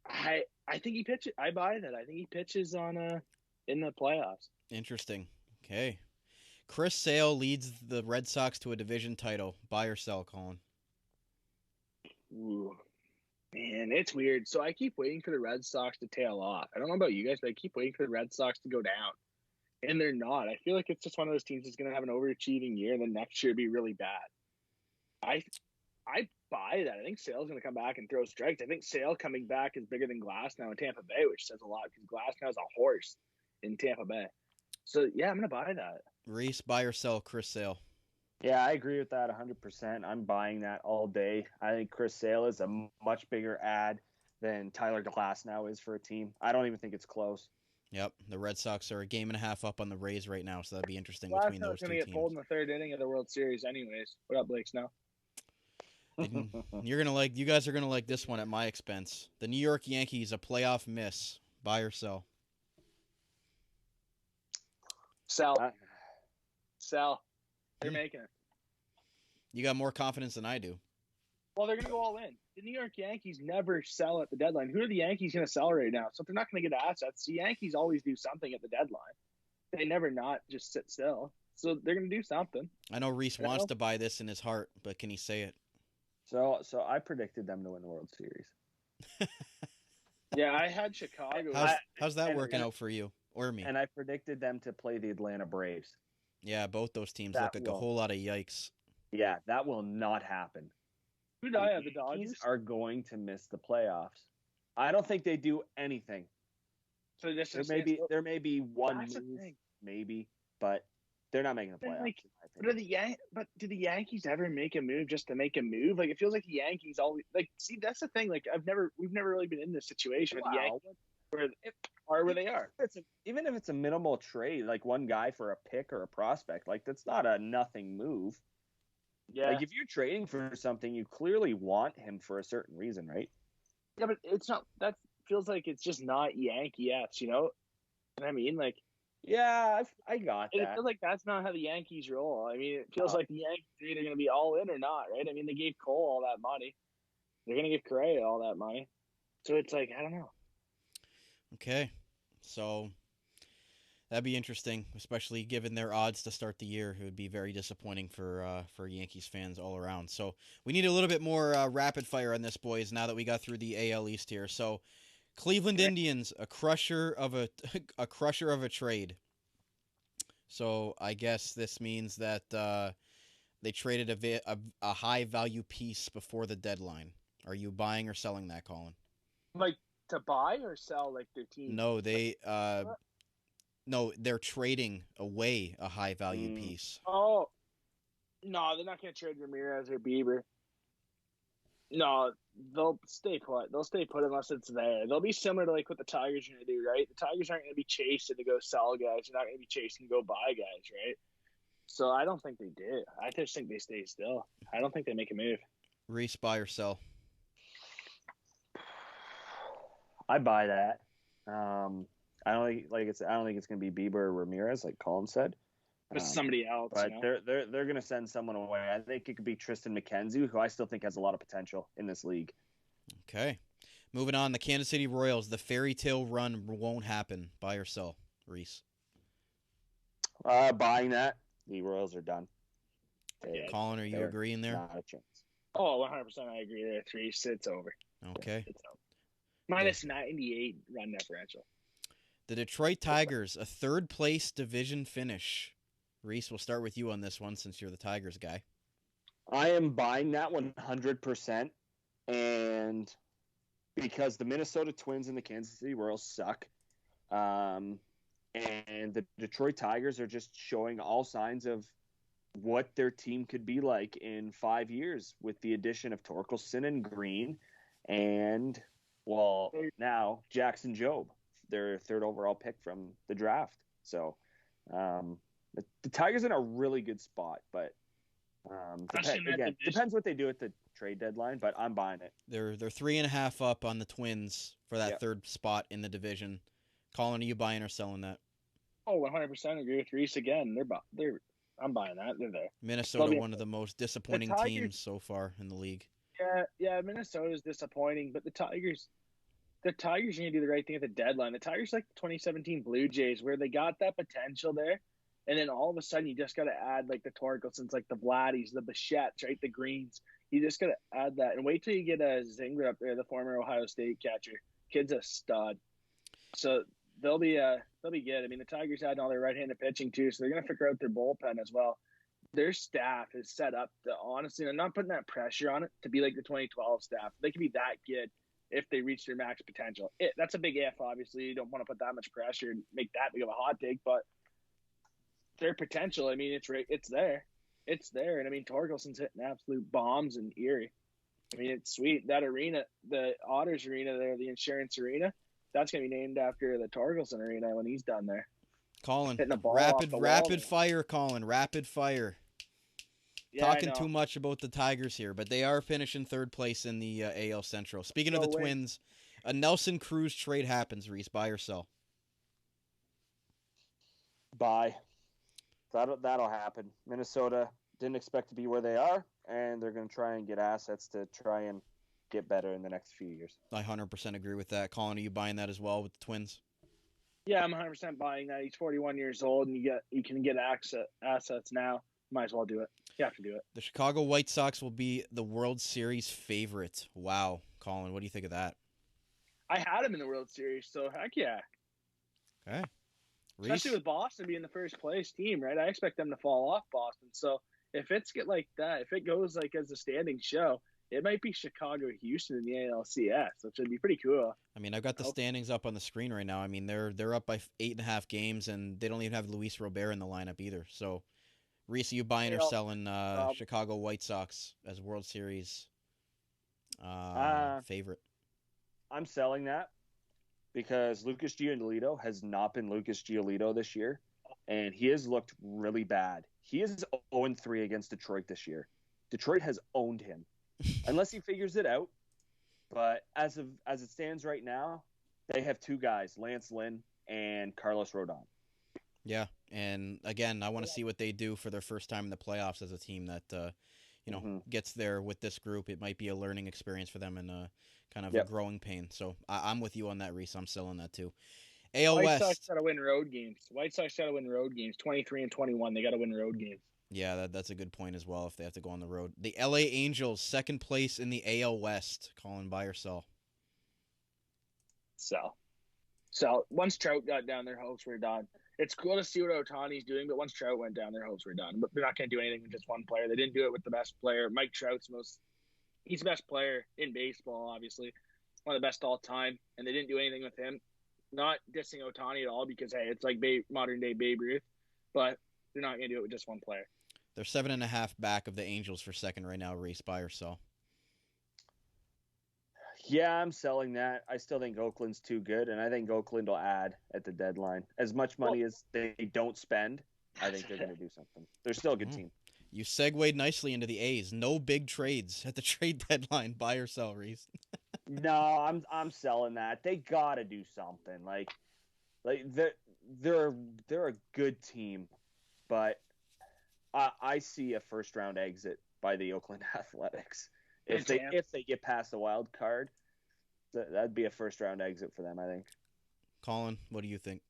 I think he pitches. I buy that. I think he pitches in the playoffs. Interesting. Okay. Chris Sale leads the Red Sox to a division title. Buy or sell, Colin? Ooh, man, it's weird. So I keep waiting for the Red Sox to tail off. I don't know about you guys, but I keep waiting for the Red Sox to go down, and they're not. I feel like it's just one of those teams that's going to have an overachieving year, and then next year be really bad. I buy that. I think Sale's going to come back and throw strikes. I think Sale coming back is bigger than Glasnow in Tampa Bay, which says a lot because Glasnow is a horse in Tampa Bay. So, yeah, I'm going to buy that. Reece, buy or sell Chris Sale? Yeah, I agree with that 100%. I'm buying that all day. I think Chris Sale is a much bigger ad than Tyler Glasnow is for a team. I don't even think it's close. Yep, the Red Sox are a game and a half up on the Rays right now, so that'd be interesting between those two teams. Glasnow's going to get pulled in the third inning of the World Series anyways. What up, Blake Snow? You guys are gonna like this one at my expense. The New York Yankees, a playoff miss. Buy or sell? Sell. Sell. They're making it. You got more confidence than I do. Well, they're going to go all in. The New York Yankees never sell at the deadline. Who are the Yankees going to sell right now? So if they're not going to get assets, the Yankees always do something at the deadline. They never not just sit still. So they're going to do something. I know Reece wants to buy this in his heart, but can he say it? So I predicted them to win the World Series. Yeah, I had Chicago. How's that working out for you or me? And I predicted them to play the Atlanta Braves. Yeah, both those teams look like a whole lot of yikes. Yeah, that will not happen. Who did I have? The Dodgers Yankees are going to miss the playoffs. I don't think they do anything. So this there may be one move, maybe, but they're not making the playoffs. But do the Yankees ever make a move just to make a move? Like, it feels like the Yankees always see. That's the thing. Like, we've never really been in this situation with the Yankees where they are. Even if it's a minimal trade, like one guy for a pick or a prospect, like that's not a nothing move. Yeah. Like if you're trading for something, you clearly want him for a certain reason, right? Yeah, but it's not. That feels like it's just not Yankee-esque, you know what I mean? Like, yeah, I got that. It feels like that's not how the Yankees roll. I mean, it feels like the Yankees are either going to be all in or not, right? I mean, they gave Cole all that money. They're going to give Correa all that money. So it's like, I don't know. Okay, so that'd be interesting, especially given their odds to start the year. It would be very disappointing for Yankees fans all around. So we need a little bit more rapid fire on this, boys, now that we got through the AL East here. So Cleveland Indians, a crusher of a trade. So I guess this means that they traded a high value piece before the deadline. Are you buying or selling that, Colin? Like to buy or sell, like their team? No, they're trading away a high value piece. Oh, no, they're not going to trade Ramirez or Bieber. No, they'll stay put. They'll stay put unless it's there. They'll be similar to like what the Tigers are going to do, right? The Tigers aren't going to be chasing to go sell guys. They're not going to be chasing to go buy guys, right? So I don't think they do. I just think they stay still. I don't think they make a move. Reece, buy or sell? I buy that. I don't think it's going to be Bieber or Ramirez, like Colin said. But somebody else. But they're going to send someone away. I think it could be Tristan McKenzie, who I still think has a lot of potential in this league. Okay. Moving on, the Kansas City Royals. The fairy tale run won't happen. Buy or sell, Reece? Buying that. The Royals are done. Colin, are you agreeing there? Not a chance. Oh, 100% I agree there. It's over. Okay. It's over. Minus 98 run differential. The Detroit Tigers, a third-place division finish. Reece, we'll start with you on this one since you're the Tigers guy. I am buying that 100%, and because the Minnesota Twins and the Kansas City Royals suck, and the Detroit Tigers are just showing all signs of what their team could be like in 5 years with the addition of Torkelson and Green and, well, now Jackson Jobe, their third overall pick from the draft. So the Tigers are in a really good spot, but depends what they do at the trade deadline, but I'm buying it. They're 3.5 up on the Twins for that third spot in the division. Colin, are you buying or selling that? Oh, 100% agree with Reece again. I'm buying that. They're there. Minnesota, one of the most disappointing teams so far in the league. Yeah, Minnesota's disappointing, but the Tigers are going to do the right thing at the deadline. The Tigers like the 2017 Blue Jays, where they got that potential there, and then all of a sudden you just got to add like the Torkelsons, like the Vladdies, the Bichettes, right, the Greens. You just got to add that, and wait till you get a Zinger up there, the former Ohio State catcher. Kid's a stud. So they'll be good. I mean, the Tigers had all their right-handed pitching too, so they're going to figure out their bullpen as well. Their staff is set up to, honestly, I'm not putting that pressure on it to be like the 2012 staff. They can be that good if they reach their max potential. That's a big if, obviously. You don't want to put that much pressure and make that big of a hot take, but their potential, I mean, it's there. It's there. And I mean, Torkelson's hitting absolute bombs in Erie. I mean, it's sweet. That arena, the Otters arena there, the insurance arena, that's going to be named after the Torkelson arena when he's done there. Colin, hitting the ball rapid fire, Colin, rapid fire. Yeah, Talking too much about the Tigers here, but they are finishing third place in the AL Central. Speaking of the Twins, A Nelson Cruz trade happens, Reese. Buy or sell? Buy. That'll happen. Minnesota didn't expect to be where they are, and they're going to try and get assets to try and get better in the next few years. I 100% agree with that. Colin, are you buying that as well with the Twins? Yeah, I'm 100% buying that. He's 41 years old, and you can get assets now. Might as well do it. You have to do it. The Chicago White Sox will be the World Series favorite. Wow. Colin, what do you think of that? I had him in the World Series, so heck yeah. Okay. Reese? Especially with Boston being the first place team, right? I expect them to fall off Boston. So if it's get like that, if it goes like as a standing show, it might be Chicago, Houston in the ALCS, which would be pretty cool. I mean, I've got the standings up on the screen right now. I mean, they're up by 8.5 games, and they don't even have Luis Robert in the lineup either. So, Reese, are you buying or selling Chicago White Sox as World Series favorite? I'm selling that because Lucas Giolito has not been Lucas Giolito this year, and he has looked really bad. He is 0-3 against Detroit this year. Detroit has owned him. Unless he figures it out. But as it stands right now, they have two guys, Lance Lynn and Carlos Rodon. Yeah, and again, I want to see what they do for their first time in the playoffs as a team that gets there with this group. It might be a learning experience for them and kind of a growing pain. So I'm with you on that, Reese. I'm selling that too. AL West. White Sox got to win road games. 23 and 21. They got to win road games. Yeah, that's a good point as well if they have to go on the road. The LA Angels, second place in the AL West. Colin, buy or sell? Sell. Once Trout got down, their hopes were done. It's cool to see what Ohtani's doing, but once Trout went down, their hopes were done. But they're not going to do anything with just one player. They didn't do it with the best player. Mike Trout's he's the best player in baseball, obviously. One of the best all time. And they didn't do anything with him. Not dissing Ohtani at all because, hey, it's like modern-day Babe Ruth. But they're not going to do it with just one player. They're 7.5 back of the Angels for second right now. Reese, buy or sell? Yeah, I'm selling that. I still think Oakland's too good, and I think Oakland will add at the deadline. As much money as they don't spend, I think they're going to do something. They're still a good team. You segued nicely into the A's. No big trades at the trade deadline. Buy or sell, Reese? No, I'm selling that. They got to do something. Like they're a good team, but I see a first round exit by the Oakland Athletics. If they get past the wild card, that'd be a first round exit for them, I think. Colin, what do you think?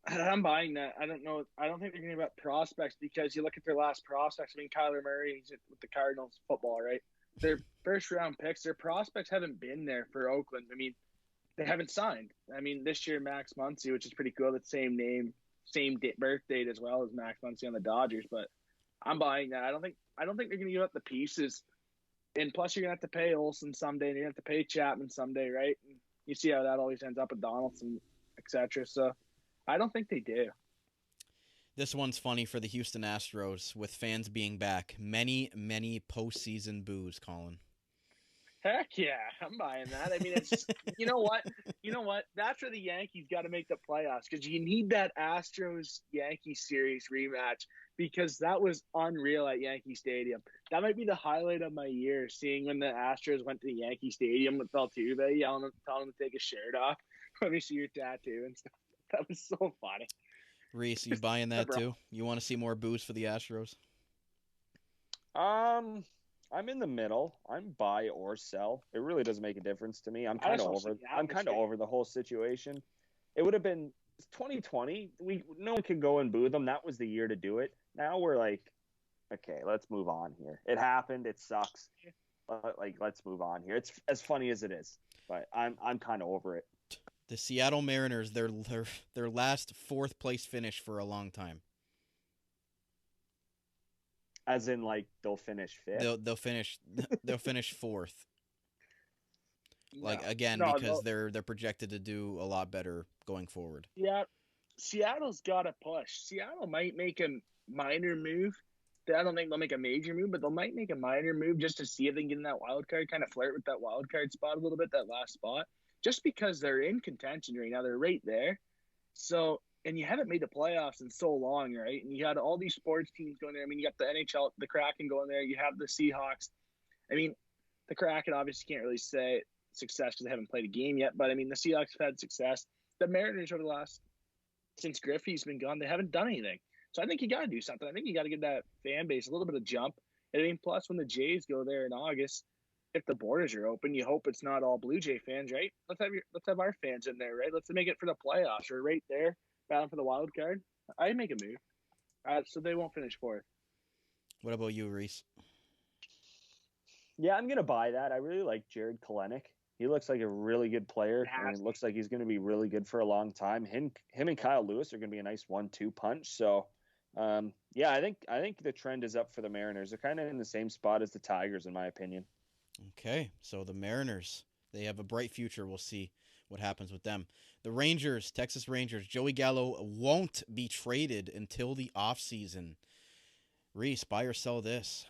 I'm buying that. I don't know. I don't think they're going to be about prospects because you look at their last prospects. I mean, Kyler Murray, he's with the Cardinals football, right? Their first round picks, their prospects haven't been there for Oakland. I mean, they haven't signed. I mean, this year Max Muncy, which is pretty cool. That's same name, birth date as well as Max Muncy on the Dodgers. But I'm buying that. I don't think they're going to give up the pieces. And plus, you're going to have to pay Olsen someday, and you're going to have to pay Chapman someday, right? And you see how that always ends up with Donaldson, etc. So I don't think they do. This one's funny for the Houston Astros with fans being back. Many, many postseason boos, Colin. Heck yeah, I'm buying that. I mean, it's you know what? That's where the Yankees got to make the playoffs because you need that Astros-Yankees series rematch because that was unreal at Yankee Stadium. That might be the highlight of my year, seeing when the Astros went to the Yankee Stadium with Altuve telling him to take his shirt off. Let me see your tattoo and stuff. That was so funny. Reese, you buying that too? You want to see more boos for the Astros? I'm in the middle. I'm buy or sell. It really doesn't make a difference to me. I'm kind of over the whole situation. It would have been 2020. No one could go and boo them. That was the year to do it. Now we're like, okay, let's move on here. It happened. It sucks. Let's move on here. It's as funny as it is, but I'm kind of over it. The Seattle Mariners, their last fourth place finish for a long time. As in, they'll finish fifth. They'll finish fourth. Because they're projected to do a lot better going forward. Yeah, Seattle's got to push. Seattle might make a minor move. I don't think they'll make a major move, but they might make a minor move just to see if they can get in that wild card, kind of flirt with that wild card spot a little bit, that last spot. Just because they're in contention right now, they're right there. So, and you haven't made the playoffs in so long, right? And you had all these sports teams going there. I mean, you got the NHL, the Kraken going there. You have the Seahawks. I mean, the Kraken obviously can't really say success because they haven't played a game yet. But I mean, the Seahawks have had success. The Mariners over the last since Griffey's been gone, they haven't done anything. So I think you got to do something. I think you got to give that fan base a little bit of jump. And I mean, plus when the Jays go there in August, if the borders are open, you hope it's not all Blue Jay fans, right? Let's have our fans in there, right? Let's make it for the playoffs or right there, battling for the wild card. I'd make a move. So they won't finish fourth. What about you, Reece? Yeah, I'm going to buy that. I really like Jared Kalenic. He looks like a really good player, and it looks like he's going to be really good for a long time. Him and Kyle Lewis are going to be a nice 1-2 punch. So, yeah, I think the trend is up for the Mariners. They're kind of in the same spot as the Tigers, in my opinion. Okay, so the Mariners, they have a bright future. We'll see what happens with them. The Rangers, Texas Rangers, Joey Gallo won't be traded until the offseason. Reece, buy or sell this?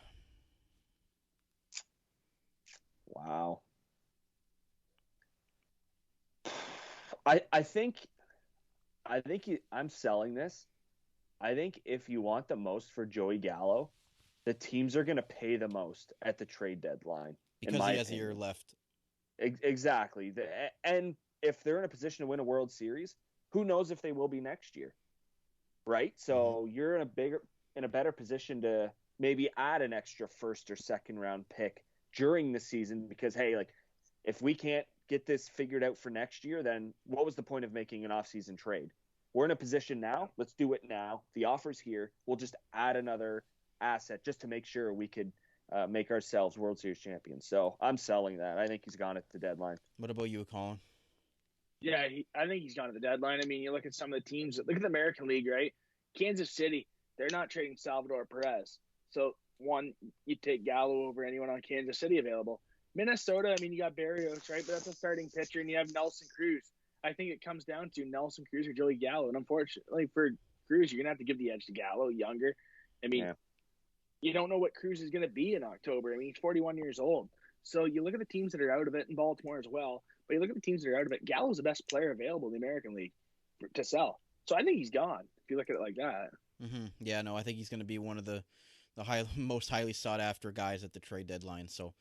Wow. I'm selling this. I think if you want the most for Joey Gallo, the teams are going to pay the most at the trade deadline. Because he has a year left. Exactly. And if they're in a position to win a World Series, who knows if they will be next year, right? So you're in a better position to maybe add an extra first or second round pick during the season because, hey, like if we can't get this figured out for next year, then what was the point of making an off-season trade? We're in a position now. Let's do it now. The offer's here. We'll just add another asset just to make sure we could make ourselves World Series champions. So I'm selling that. I think he's gone at the deadline. What about you, Colin? Yeah, I think he's gone at the deadline. I mean, you look at some of the teams. Look at the American League, right? Kansas City, they're not trading Salvador Perez. So, one, you take Gallo over anyone on Kansas City available. Minnesota, I mean, you got Barrios, right? But that's a starting pitcher, and you have Nelson Cruz. I think it comes down to Nelson Cruz or Joey Gallo. And unfortunately for Cruz, you're going to have to give the edge to Gallo, younger. I mean, You don't know what Cruz is going to be in October. I mean, he's 41 years old. So you look at the teams that are out of it in Baltimore as well. But you look at the teams that are out of it. Gallo's the best player available in the American League to sell. So I think he's gone if you look at it like that. Mm-hmm. Yeah, no, I think he's going to be one of the most highly sought after guys at the trade deadline. So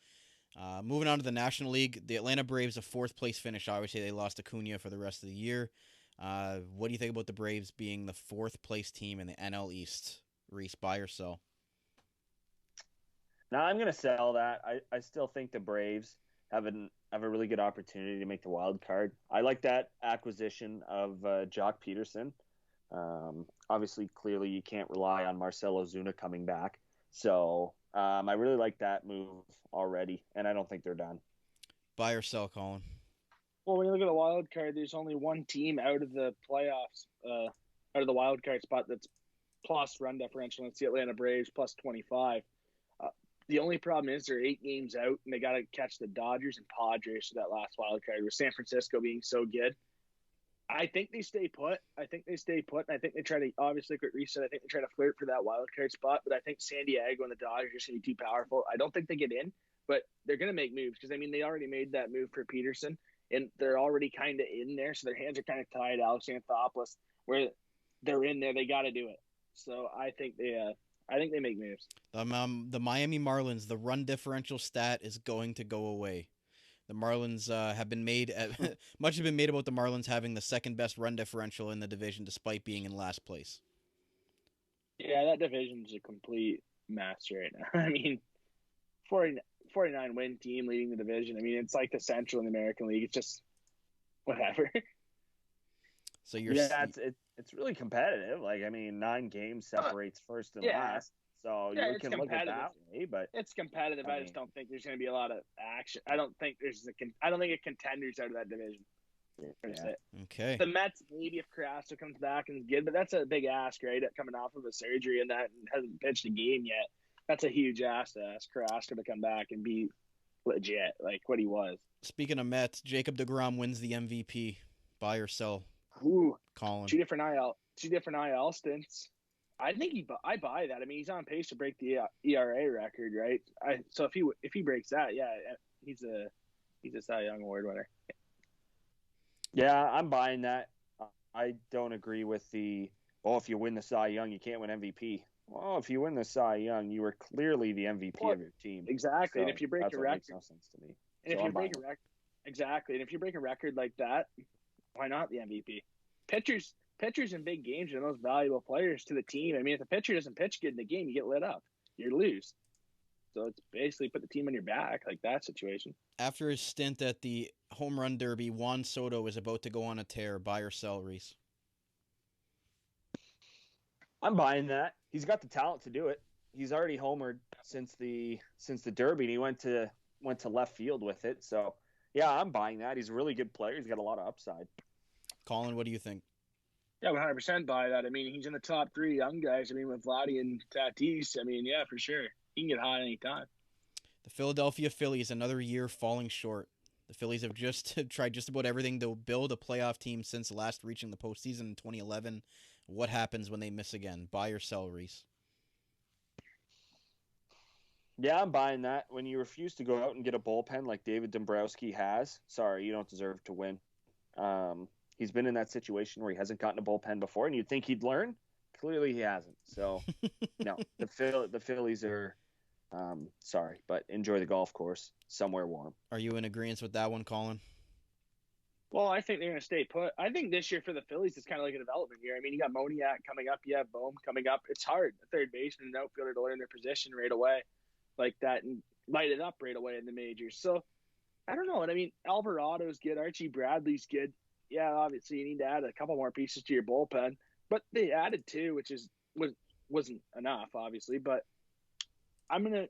moving on to the National League, the Atlanta Braves, a fourth place finish. Obviously, they lost Acuna for the rest of the year. What do you think about the Braves being the fourth place team in the NL East? Reece, buy or sell? Now I'm going to sell that. I still think the Braves have a really good opportunity to make the wild card. I like that acquisition of Jock Peterson. Obviously, clearly you can't rely on Marcell Ozuna coming back. So I really like that move already, and I don't think they're done. Buy or sell, Colin? Well, when you look at the wild card, there's only one team out of the playoffs, out of the wild card spot that's plus run differential, and it's the Atlanta Braves plus 25. The only problem is they're 8 games out, and they got to catch the Dodgers and Padres for that last wild card, with San Francisco being so good. I think they stay put. And I think they try to, obviously, like what Reece said, I think they try to flirt for that wild card spot, but I think San Diego and the Dodgers are just going to be too powerful. I don't think they get in, but they're going to make moves because, I mean, they already made that move for Peterson, and they're already kind of in there, so their hands are kind of tied. Alex Anthopoulos, where they're in there, they got to do it. So I think they make moves. The Miami Marlins, the run differential stat is going to go away. The Marlins much has been made about the Marlins having the second best run differential in the division, despite being in last place. Yeah, that division's a complete mess right now. I mean, 49 win team leading the division. I mean, it's like the Central in the American League. It's just whatever. So it's really competitive. Like, I mean, 9 games separates first and last. So you can look at that way, but it's competitive. I just don't think there's going to be a lot of action. I don't think a contender's out of that division. Yeah. Okay. The Mets, maybe if Carrasco comes back and is good, but that's a big ask, right? Coming off of a surgery and hasn't pitched a game yet. That's a huge ask to ask Carrasco to come back and be legit, like what he was. Speaking of Mets, Jacob deGrom wins the MVP. Buy or sell? Ooh, Colin. Two different IL stints. I think I buy that. I mean, he's on pace to break the ERA record, right? So if he breaks that, yeah, he's a Cy Young Award winner. Yeah, I'm buying that. I don't agree with if you win the Cy Young, you can't win MVP. Well, if you win the Cy Young, you were clearly the MVP of your team. Exactly. So and if you break a record, makes no sense to me. And if you break a record, Exactly. And if you break a record like that, why not the MVP? Pitchers in big games are the most valuable players to the team. I mean, if the pitcher doesn't pitch good in the game, you get lit up. You lose. So it's basically put the team on your back, like that situation. After his stint at the Home Run Derby, Juan Soto is about to go on a tear. Buy or sell, Reese? I'm buying that. He's got the talent to do it. He's already homered since the Derby, and he went to left field with it. So yeah, I'm buying that. He's a really good player. He's got a lot of upside. Colin, what do you think? Yeah, 100% buy that. I mean, he's in the top 3 young guys. I mean, with Vladdy and Tatis, I mean, yeah, for sure. He can get hot anytime. The Philadelphia Phillies, another year falling short. The Phillies have just tried just about everything to build a playoff team since last reaching the postseason in 2011. What happens when they miss again? Buy or sell, Reese? Yeah, I'm buying that. When you refuse to go out and get a bullpen like David Dombrowski has, sorry, you don't deserve to win. He's been in that situation where he hasn't gotten a bullpen before, and you'd think he'd learn. Clearly, he hasn't. So, no, the Phillies are sorry, but enjoy the golf course somewhere warm. Are you in agreement with that one, Colin? Well, I think they're going to stay put. I think this year for the Phillies is kind of like a development year. I mean, you got Moniak coming up. You have Bohm coming up. It's hard, a third baseman and an outfielder, to learn their position right away like that and light it up right away in the majors. So, I don't know. And I mean, Alvarado's good. Archie Bradley's good. Yeah, obviously you need to add a couple more pieces to your bullpen. But they added 2, which wasn't enough, obviously. But I'm gonna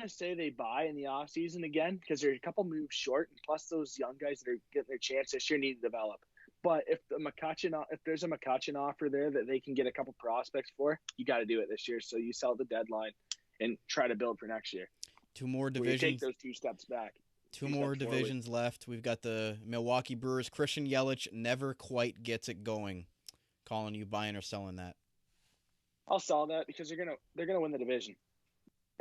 say they buy in the offseason again because they're a couple moves short, and plus those young guys that are getting their chance this year need to develop. But if there's a McCutchen offer there that they can get a couple prospects for, you got to do it this year. So you sell at the deadline and try to build for next year. 2 more divisions. divisions. Take those 2 steps back. 2 more divisions left. We've got the Milwaukee Brewers. Christian Yelich never quite gets it going. Colin, you buying or selling that? I'll sell that because they're gonna win the division.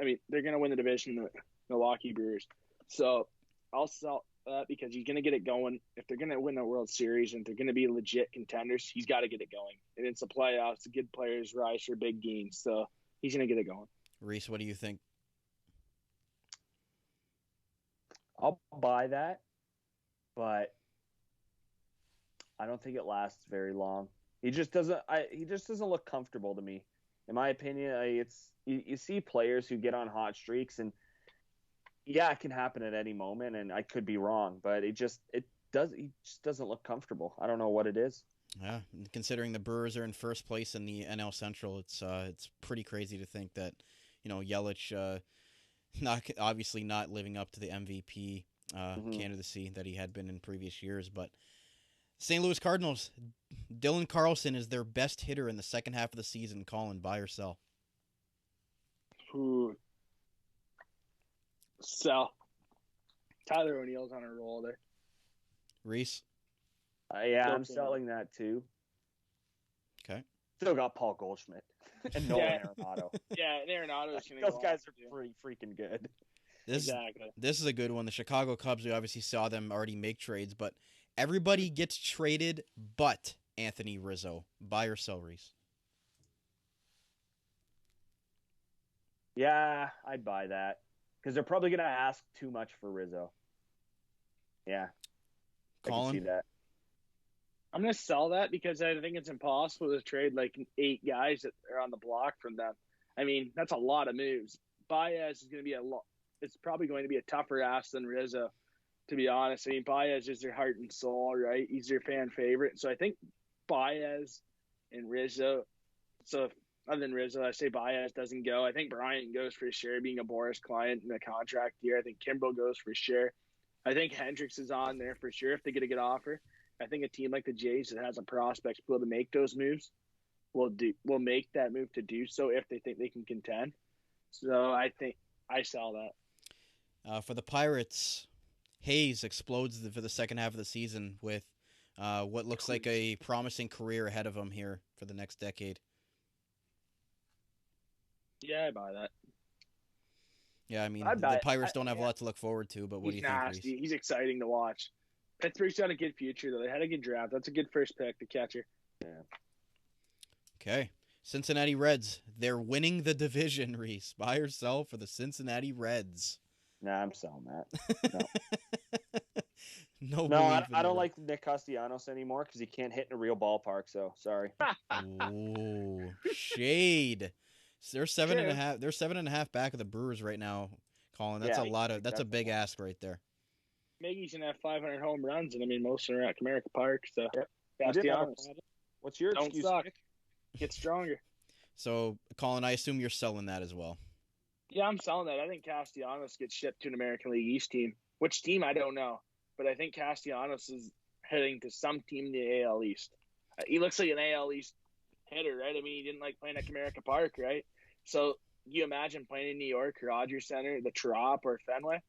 I mean, they're gonna win the division, the Milwaukee Brewers. So I'll sell that because he's gonna get it going. If they're gonna win the World Series and if they're gonna be legit contenders, he's got to get it going. And it's the playoffs. The good players rise for big games, so he's gonna get it going. Reese, what do you think? I'll buy that, but I don't think it lasts very long. He just doesn't look comfortable to me. In my opinion, you see players who get on hot streaks, and yeah, it can happen at any moment, and I could be wrong, but he just doesn't look comfortable. I don't know what it is. Yeah, considering the Brewers are in first place in the NL Central, it's pretty crazy to think that, Yelich obviously not living up to the MVP candidacy that he had been in previous years, but St. Louis Cardinals, Dylan Carlson is their best hitter in the second half of the season. Colin, buy or sell? Ooh. Sell. Tyler O'Neill's on a roll there. Reese? Yeah, I'm selling that too. Okay. Still got Paul Goldschmidt and Nolan Arenado. Yeah, and Arenado's going to Those guys are pretty freaking good. Exactly. This is a good one. The Chicago Cubs, we obviously saw them already make trades, but everybody gets traded but Anthony Rizzo. Buy or sell, Reese? Yeah, I'd buy that because they're probably going to ask too much for Rizzo. Yeah. Colin? I can see that. I'm going to sell that because I think it's impossible to trade like 8 guys that are on the block from them. I mean, that's a lot of moves. Baez is going to be it's probably going to be a tougher ask than Rizzo, to be honest. I mean, Baez is their heart and soul, right? He's their fan favorite. So I think Baez and Rizzo. So other than Rizzo, I say Baez doesn't go. I think Bryant goes for sure, being a Boris client in the contract year. I think Kimbrel goes for sure. I think Hendricks is on there for sure if they get a good offer. I think a team like the Jays that has a prospect able to make those moves will make that move to do so if they think they can contend. So I think I sell that. For the Pirates, Hayes explodes for the second half of the season with what looks like a promising career ahead of him here for the next decade. Yeah, I buy that. Yeah, I mean, the Pirates don't have a lot to look forward to, but what do you think, Reece? He's exciting to watch. Pittsburgh's got a good future, though. They had a good draft. That's a good first pick, the catcher. Yeah. Okay. Cincinnati Reds. They're winning the division, Reese. Buy or sell for the Cincinnati Reds? Nah, I'm selling that. No, No, belief in I the don't Red- like Nick Castellanos anymore because he can't hit in a real ballpark. So sorry. Ooh, shade. So they're seven and a True. half. They're 7.5 back of the Brewers right now, Colin. That's Yeah, a lot of. That's a that's big a lot. ask right there. Miggy's gonna have 500 home runs, and I mean most of them are at Comerica Park. So Yep. You didn't have a Castellanos, problem. What's your don't excuse? suck. Nick? Get stronger. So, Colin, I assume you're selling that as well. Yeah, I'm selling that. I think Castellanos gets shipped to an American League East team. Which team, I don't know. But I think Castellanos is heading to some team in the AL East. He looks like an AL East hitter, right? I mean, he didn't like playing at Comerica Park, right? So you imagine playing in New York, Rogers Center, the Trop, or Fenway,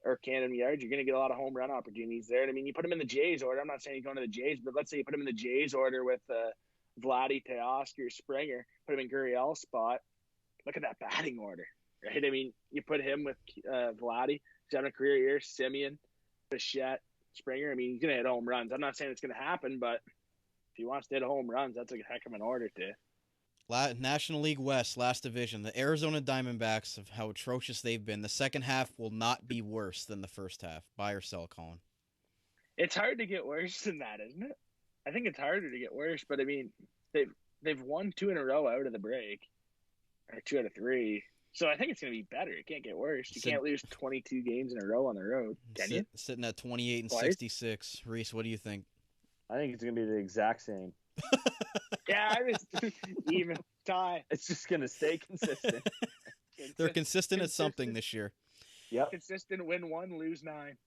or Camden Yards, you're going to get a lot of home run opportunities there. And I mean, you put him in the Jays order. I'm not saying he's going to the Jays, but let's say you put him in the Jays order with Vladdy, Teoscar, Springer, put him in Gurriel's spot. Look at that batting order, right? I mean, you put him with Vladdy, he's having a career year, Simeon, Bichette, Springer. I mean, he's going to hit home runs. I'm not saying it's going to happen, but if he wants to hit home runs, that's a heck of an order to. National League West, last division. The Arizona Diamondbacks, of how atrocious they've been. The second half will not be worse than the first half. Buy or sell, Colin? It's hard to get worse than that, isn't it? I think it's harder to get worse, but I mean, they've won 2 in a row out of the break, or 2 out of 3. So I think it's going to be better. It can't get worse. You can't lose 22 games in a row on the road, can you? Sitting at 28 and Twice? 66. Reese, what do you think? I think it's gonna be the exact same. Yeah, I was even tie. It's just gonna stay consistent. They're consistent at something this year. Yep. Consistent, win 1, lose 9.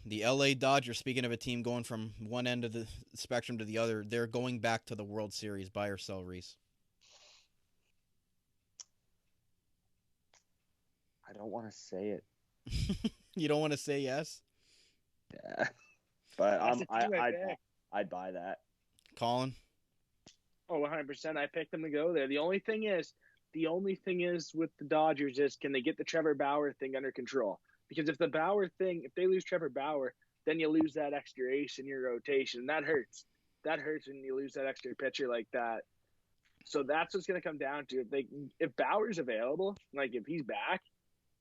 The LA Dodgers, speaking of a team going from one end of the spectrum to the other, they're going back to the World Series. Buy or sell, Reese? I don't want to say it. You don't want to say yes? Yeah. But That's a team I picked. I'd buy that. Colin? Oh, 100%. I picked them to go there. The only thing is with the Dodgers is, can they get the Trevor Bauer thing under control? Because if they lose Trevor Bauer, then you lose that extra ace in your rotation. That hurts. That hurts when you lose that extra pitcher like that. So that's what's going to come down to. If Bauer's available, like if he's back,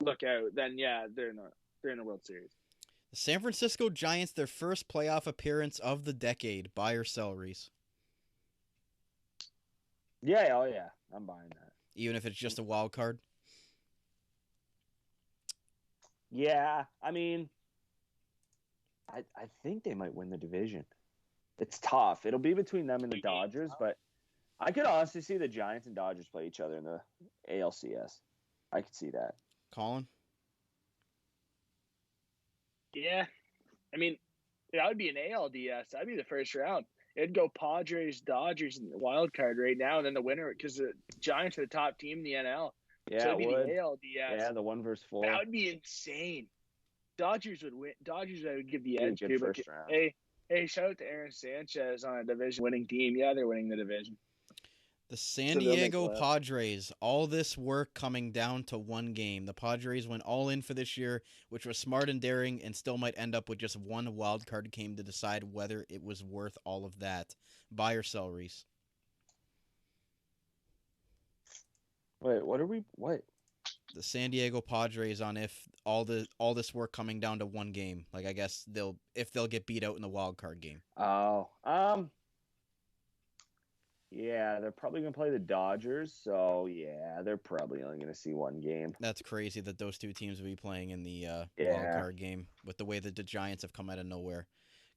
look out. Then yeah, they're in a World Series. The San Francisco Giants, their first playoff appearance of the decade. Buy or sell, Reese? Yeah, oh yeah. I'm buying that. Even if it's just a wild card? Yeah, I mean, I think they might win the division. It's tough. It'll be between them and the Dodgers, but I could honestly see the Giants and Dodgers play each other in the ALCS. I could see that. Colin? Yeah. I mean, that would be an ALDS. That'd be the first round. It'd go Padres, Dodgers, and the wild card right now, and then the winner, because the Giants are the top team in the NL. Yeah, so it'd be would. the ALDS. Yeah, the 1-4. That would be insane. Dodgers would win. Dodgers, I would give the Be a edge good to. But first round. hey, shout out to Aaron Sanchez on a division-winning team. Yeah, they're winning the division. The San So they'll make Diego playoffs. Padres, all this work coming down to one game. The Padres went all in for this year, which was smart and daring, and still might end up with just one wild card game to decide whether it was worth all of that. Buy or sell, Reese? Wait, what? The San Diego Padres on if all this work coming down to one game. Like, I guess they'll get beat out in the wild card game. Oh, yeah, they're probably going to play the Dodgers, so yeah, they're probably only going to see one game. That's crazy that those two teams will be playing in the wild Yeah. card game with the way that the Giants have come out of nowhere.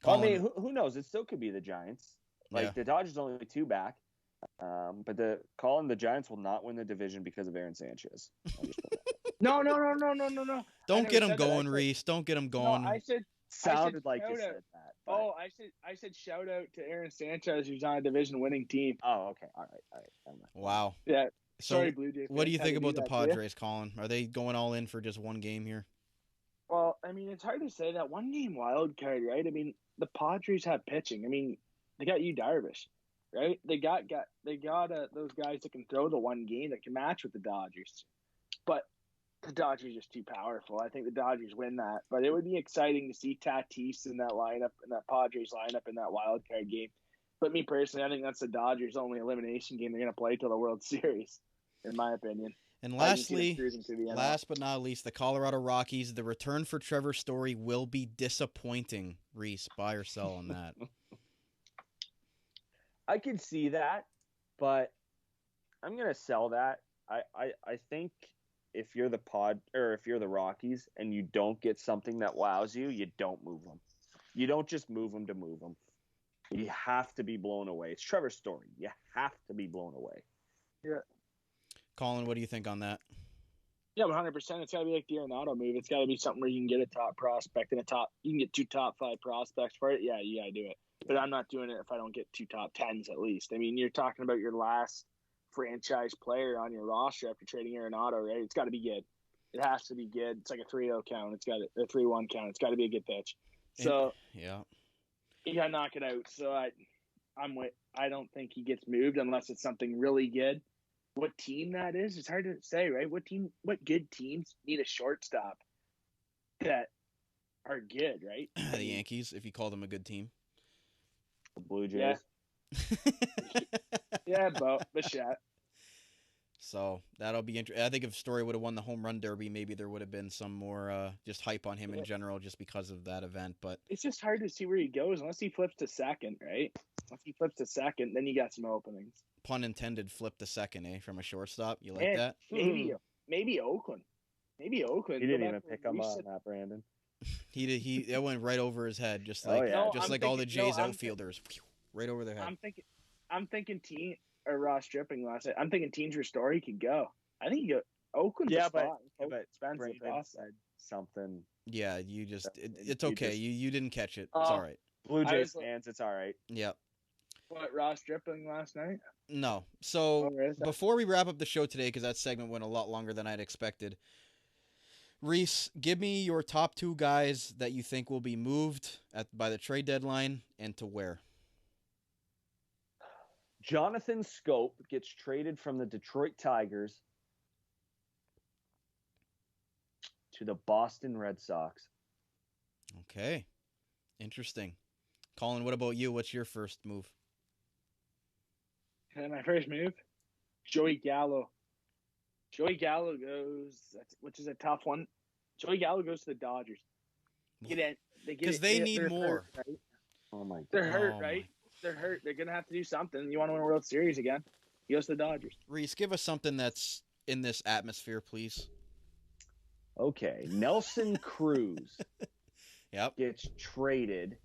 Well, I Colin, mean, who knows? It still could be the Giants. Like, Yeah. the Dodgers only 2 back. But the Giants will not win the division because of Aaron Sanchez. I just put that. No. don't I get never him said that. going, I said- Reese. Don't get him No, going. I said Sounded like you shout said out. that. But... Oh, I said shout out to Aaron Sanchez, who's on a division-winning team. Oh, okay. All right. Never mind. Wow. Yeah. So, Sorry, Blue Jays. what do you fans, think had to about the do that to you. Padres, Colin? Are they going all in for just one game here? Well, I mean, it's hard to say that one game wild card, right? I mean, the Padres have pitching. I mean, they got you Darvish, right? They got those guys that can throw the one game that can match with the Dodgers. But the Dodgers are just too powerful. I think the Dodgers win that. But it would be exciting to see Tatis in that lineup, in that Padres lineup in that wild card game. But me personally, I think that's the Dodgers' only elimination game they're going to play till the World Series, in my opinion. And I can see them lastly, cruising through the NL. last but not least, the Colorado Rockies. The return for Trevor Story will be disappointing. Reese, buy or sell on that? I can see that, but I'm gonna sell that. I think if you're the Rockies and you don't get something that wows you, you don't move them. You don't just move them to move them. You have to be blown away. It's Trevor Story. You have to be blown away. Yeah. Colin, what do you think on that? Yeah, 100%. It's got to be like the Arenado move. It's got to be something where you can get a top prospect and you can get 2 top 5 prospects for it. Yeah, you got to do it. But I'm not doing it if I don't get 2 top 10s at least. I mean, you're talking about your last franchise player on your roster after trading Arenado, right? It's got to be good. It has to be good. It's like a 3-0 count. It's got a 3-1 count. It's got to be a good pitch. So yeah, you got to knock it out. So I don't think he gets moved unless it's something really good. What team that is, it's hard to say, right? What good teams need a shortstop that are good, right? the Yankees, if you call them a good team. The Blue Jays. Yeah, Bichette. So that'll be interesting. I think if Story would have won the home run derby, maybe there would have been some more just hype on him in general just because of that event. But it's just hard to see where he goes unless he flips to second, right? Once he flips to second, then you got some openings. Pun intended, flip to second, from a shortstop. You like that? Maybe Oakland. Maybe Oakland. He didn't even pick him up, that Brandon. He did. It went right over his head, just like all the Jays outfielders, right over their head. I'm thinking Ross Dripping last night. I'm thinking teams where Story could go. I think you go Oakland. Yeah, but Brandon said something. Yeah, you just it's okay. You didn't catch it. It's all right. Blue Jays fans, it's all right. Yeah. What, Ross Dripping last night? No. So before we wrap up the show today, because that segment went a lot longer than I'd expected, Reese, give me your top 2 guys that you think will be moved by the trade deadline and to where. Jonathan Scope gets traded from the Detroit Tigers to the Boston Red Sox. Okay. Interesting. Colin, what about you? What's your first move? My first move, Joey Gallo. Joey Gallo goes, which is a tough one. Joey Gallo goes to the Dodgers. Because they need more. Hurt, right? Oh my God. They're hurt, right? They're hurt. They're going to have to do something. You want to win a World Series again? He goes to the Dodgers. Reese, give us something that's in this atmosphere, please. Okay. Nelson Cruz gets traded.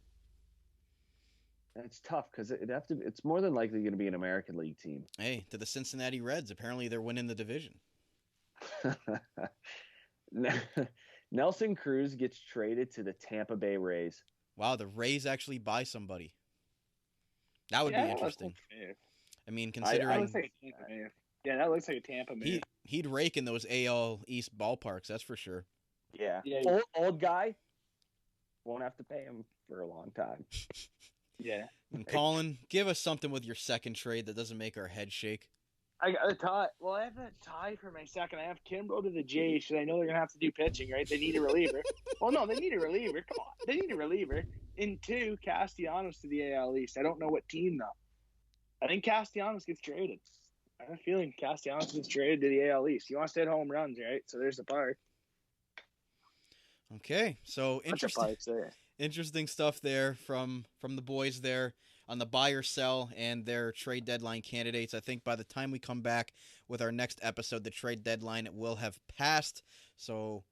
It's tough because it's more than likely going to be an American League team. Hey, to the Cincinnati Reds. Apparently they're winning the division. Nelson Cruz gets traded to the Tampa Bay Rays. Wow, the Rays actually buy somebody. That would be interesting. I mean, considering that looks like a Tampa move. Yeah, that looks like a Tampa move. He'd rake in those AL East ballparks, that's for sure. Yeah. Old guy. Won't have to pay him for a long time. Yeah. And Colin, give us something with your second trade that doesn't make our head shake. I got a tie. Well, I have a tie for my second. I have Kimbrel to the Jays because I know they're going to have to do pitching, right? They need a reliever. Well, no, they need a reliever. Come on. They need a reliever. And 2, Castellanos to the AL East. I don't know what team, though. I think Castellanos gets traded. I have a feeling Castellanos gets traded to the AL East. He wants to hit home runs, right? So there's the part. Okay, so interesting stuff there from the boys there on the buy or sell and their trade deadline candidates. I think by the time we come back with our next episode, the trade deadline will have passed. So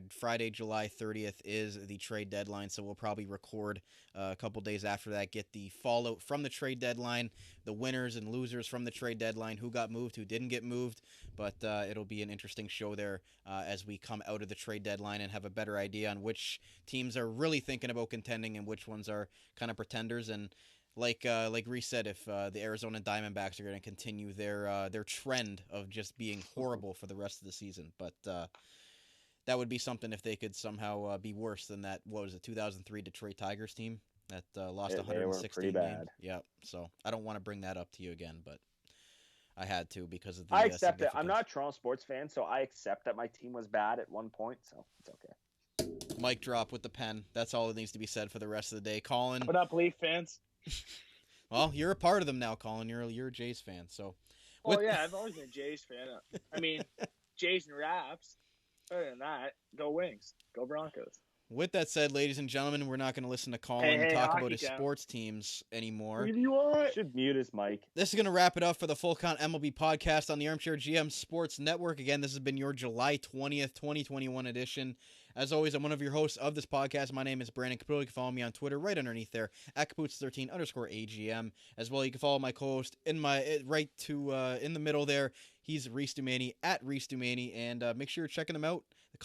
Friday, July 30th is the trade deadline. So we'll probably record a couple days after that, get the fallout from the trade deadline, the winners and losers from the trade deadline, who got moved, who didn't get moved. But it'll be an interesting show there as we come out of the trade deadline and have a better idea on which teams are really thinking about contending and which ones are kind of pretenders. And like Reece said, if the Arizona Diamondbacks are going to continue their trend of just being horrible for the rest of the season. But that would be something if they could somehow be worse than that. What was it, 2003 Detroit Tigers team that lost 116 games? Yeah. So I don't want to bring that up to you again, but I had to because of the. I accept it. I'm not a Toronto sports fan, so I accept that my team was bad at one point. So it's okay. Mic drop with the pen. That's all that needs to be said for the rest of the day. Colin. What up, Leaf fans? Well, you're a part of them now, Colin. You're a Jays fan, so. Oh yeah, I've always been a Jays fan. I mean, Jays and Raps. Other than that, go Wings. Go Broncos. With that said, ladies and gentlemen, we're not going to listen to Colin Hey, talk hockey about his town. sports teams anymore. Who do you want? Should mute his mic. This is going to wrap it up for the Full Count MLB podcast on the Armchair GM Sports Network. Again, this has been your July 20th, 2021 edition. As always, I'm one of your hosts of this podcast. My name is Brandon Caputo. You can follow me on Twitter right underneath there, at Caputs13_AGM. As well, you can follow my co-host in the middle there. He's Reece Dumaney, at Reece Dumaney. And make sure you're checking him out. The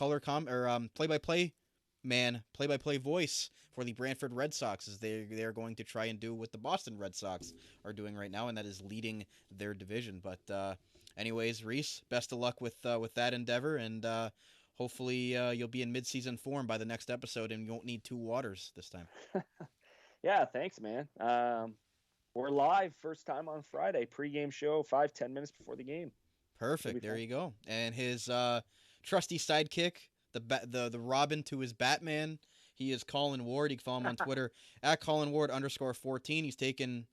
play-by-play voice for the Brantford Red Sox, as they're going to try and do what the Boston Red Sox are doing right now, and that is leading their division. But anyways, Reece, best of luck with that endeavor, and hopefully you'll be in mid-season form by the next episode, and you won't need 2 waters this time. Yeah, thanks, man. We're live first time on Friday, pregame show, 5-10 minutes before the game. Perfect. There you go. And his trusty sidekick, the Robin to his Batman, he is Colin Ward. You can follow him on Twitter at ColinWard_14. He's taken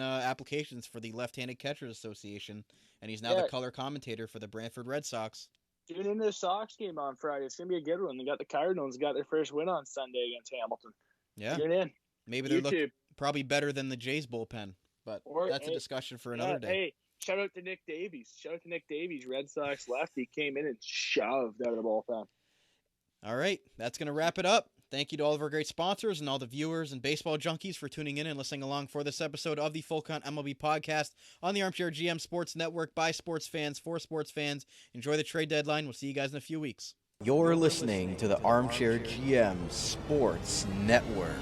applications for the Left-Handed Catchers Association, and he's now the color commentator for the Brantford Red Sox. Tune into the Sox game on Friday. It's going to be a good one. They got the Cardinals, got their first win on Sunday against Hamilton. Yeah. Tune in. Maybe they look probably better than the Jays bullpen, but that's a discussion for another day. Hey, shout out to Nick Davies. Red Sox lefty came in and shoved out of the bullpen. All right, that's going to wrap it up. Thank you to all of our great sponsors and all the viewers and baseball junkies for tuning in and listening along for this episode of the Full Count MLB podcast on the Armchair GM Sports Network by sports fans for sports fans. Enjoy the trade deadline. We'll see you guys in a few weeks. You're listening to the Armchair GM Sports Network.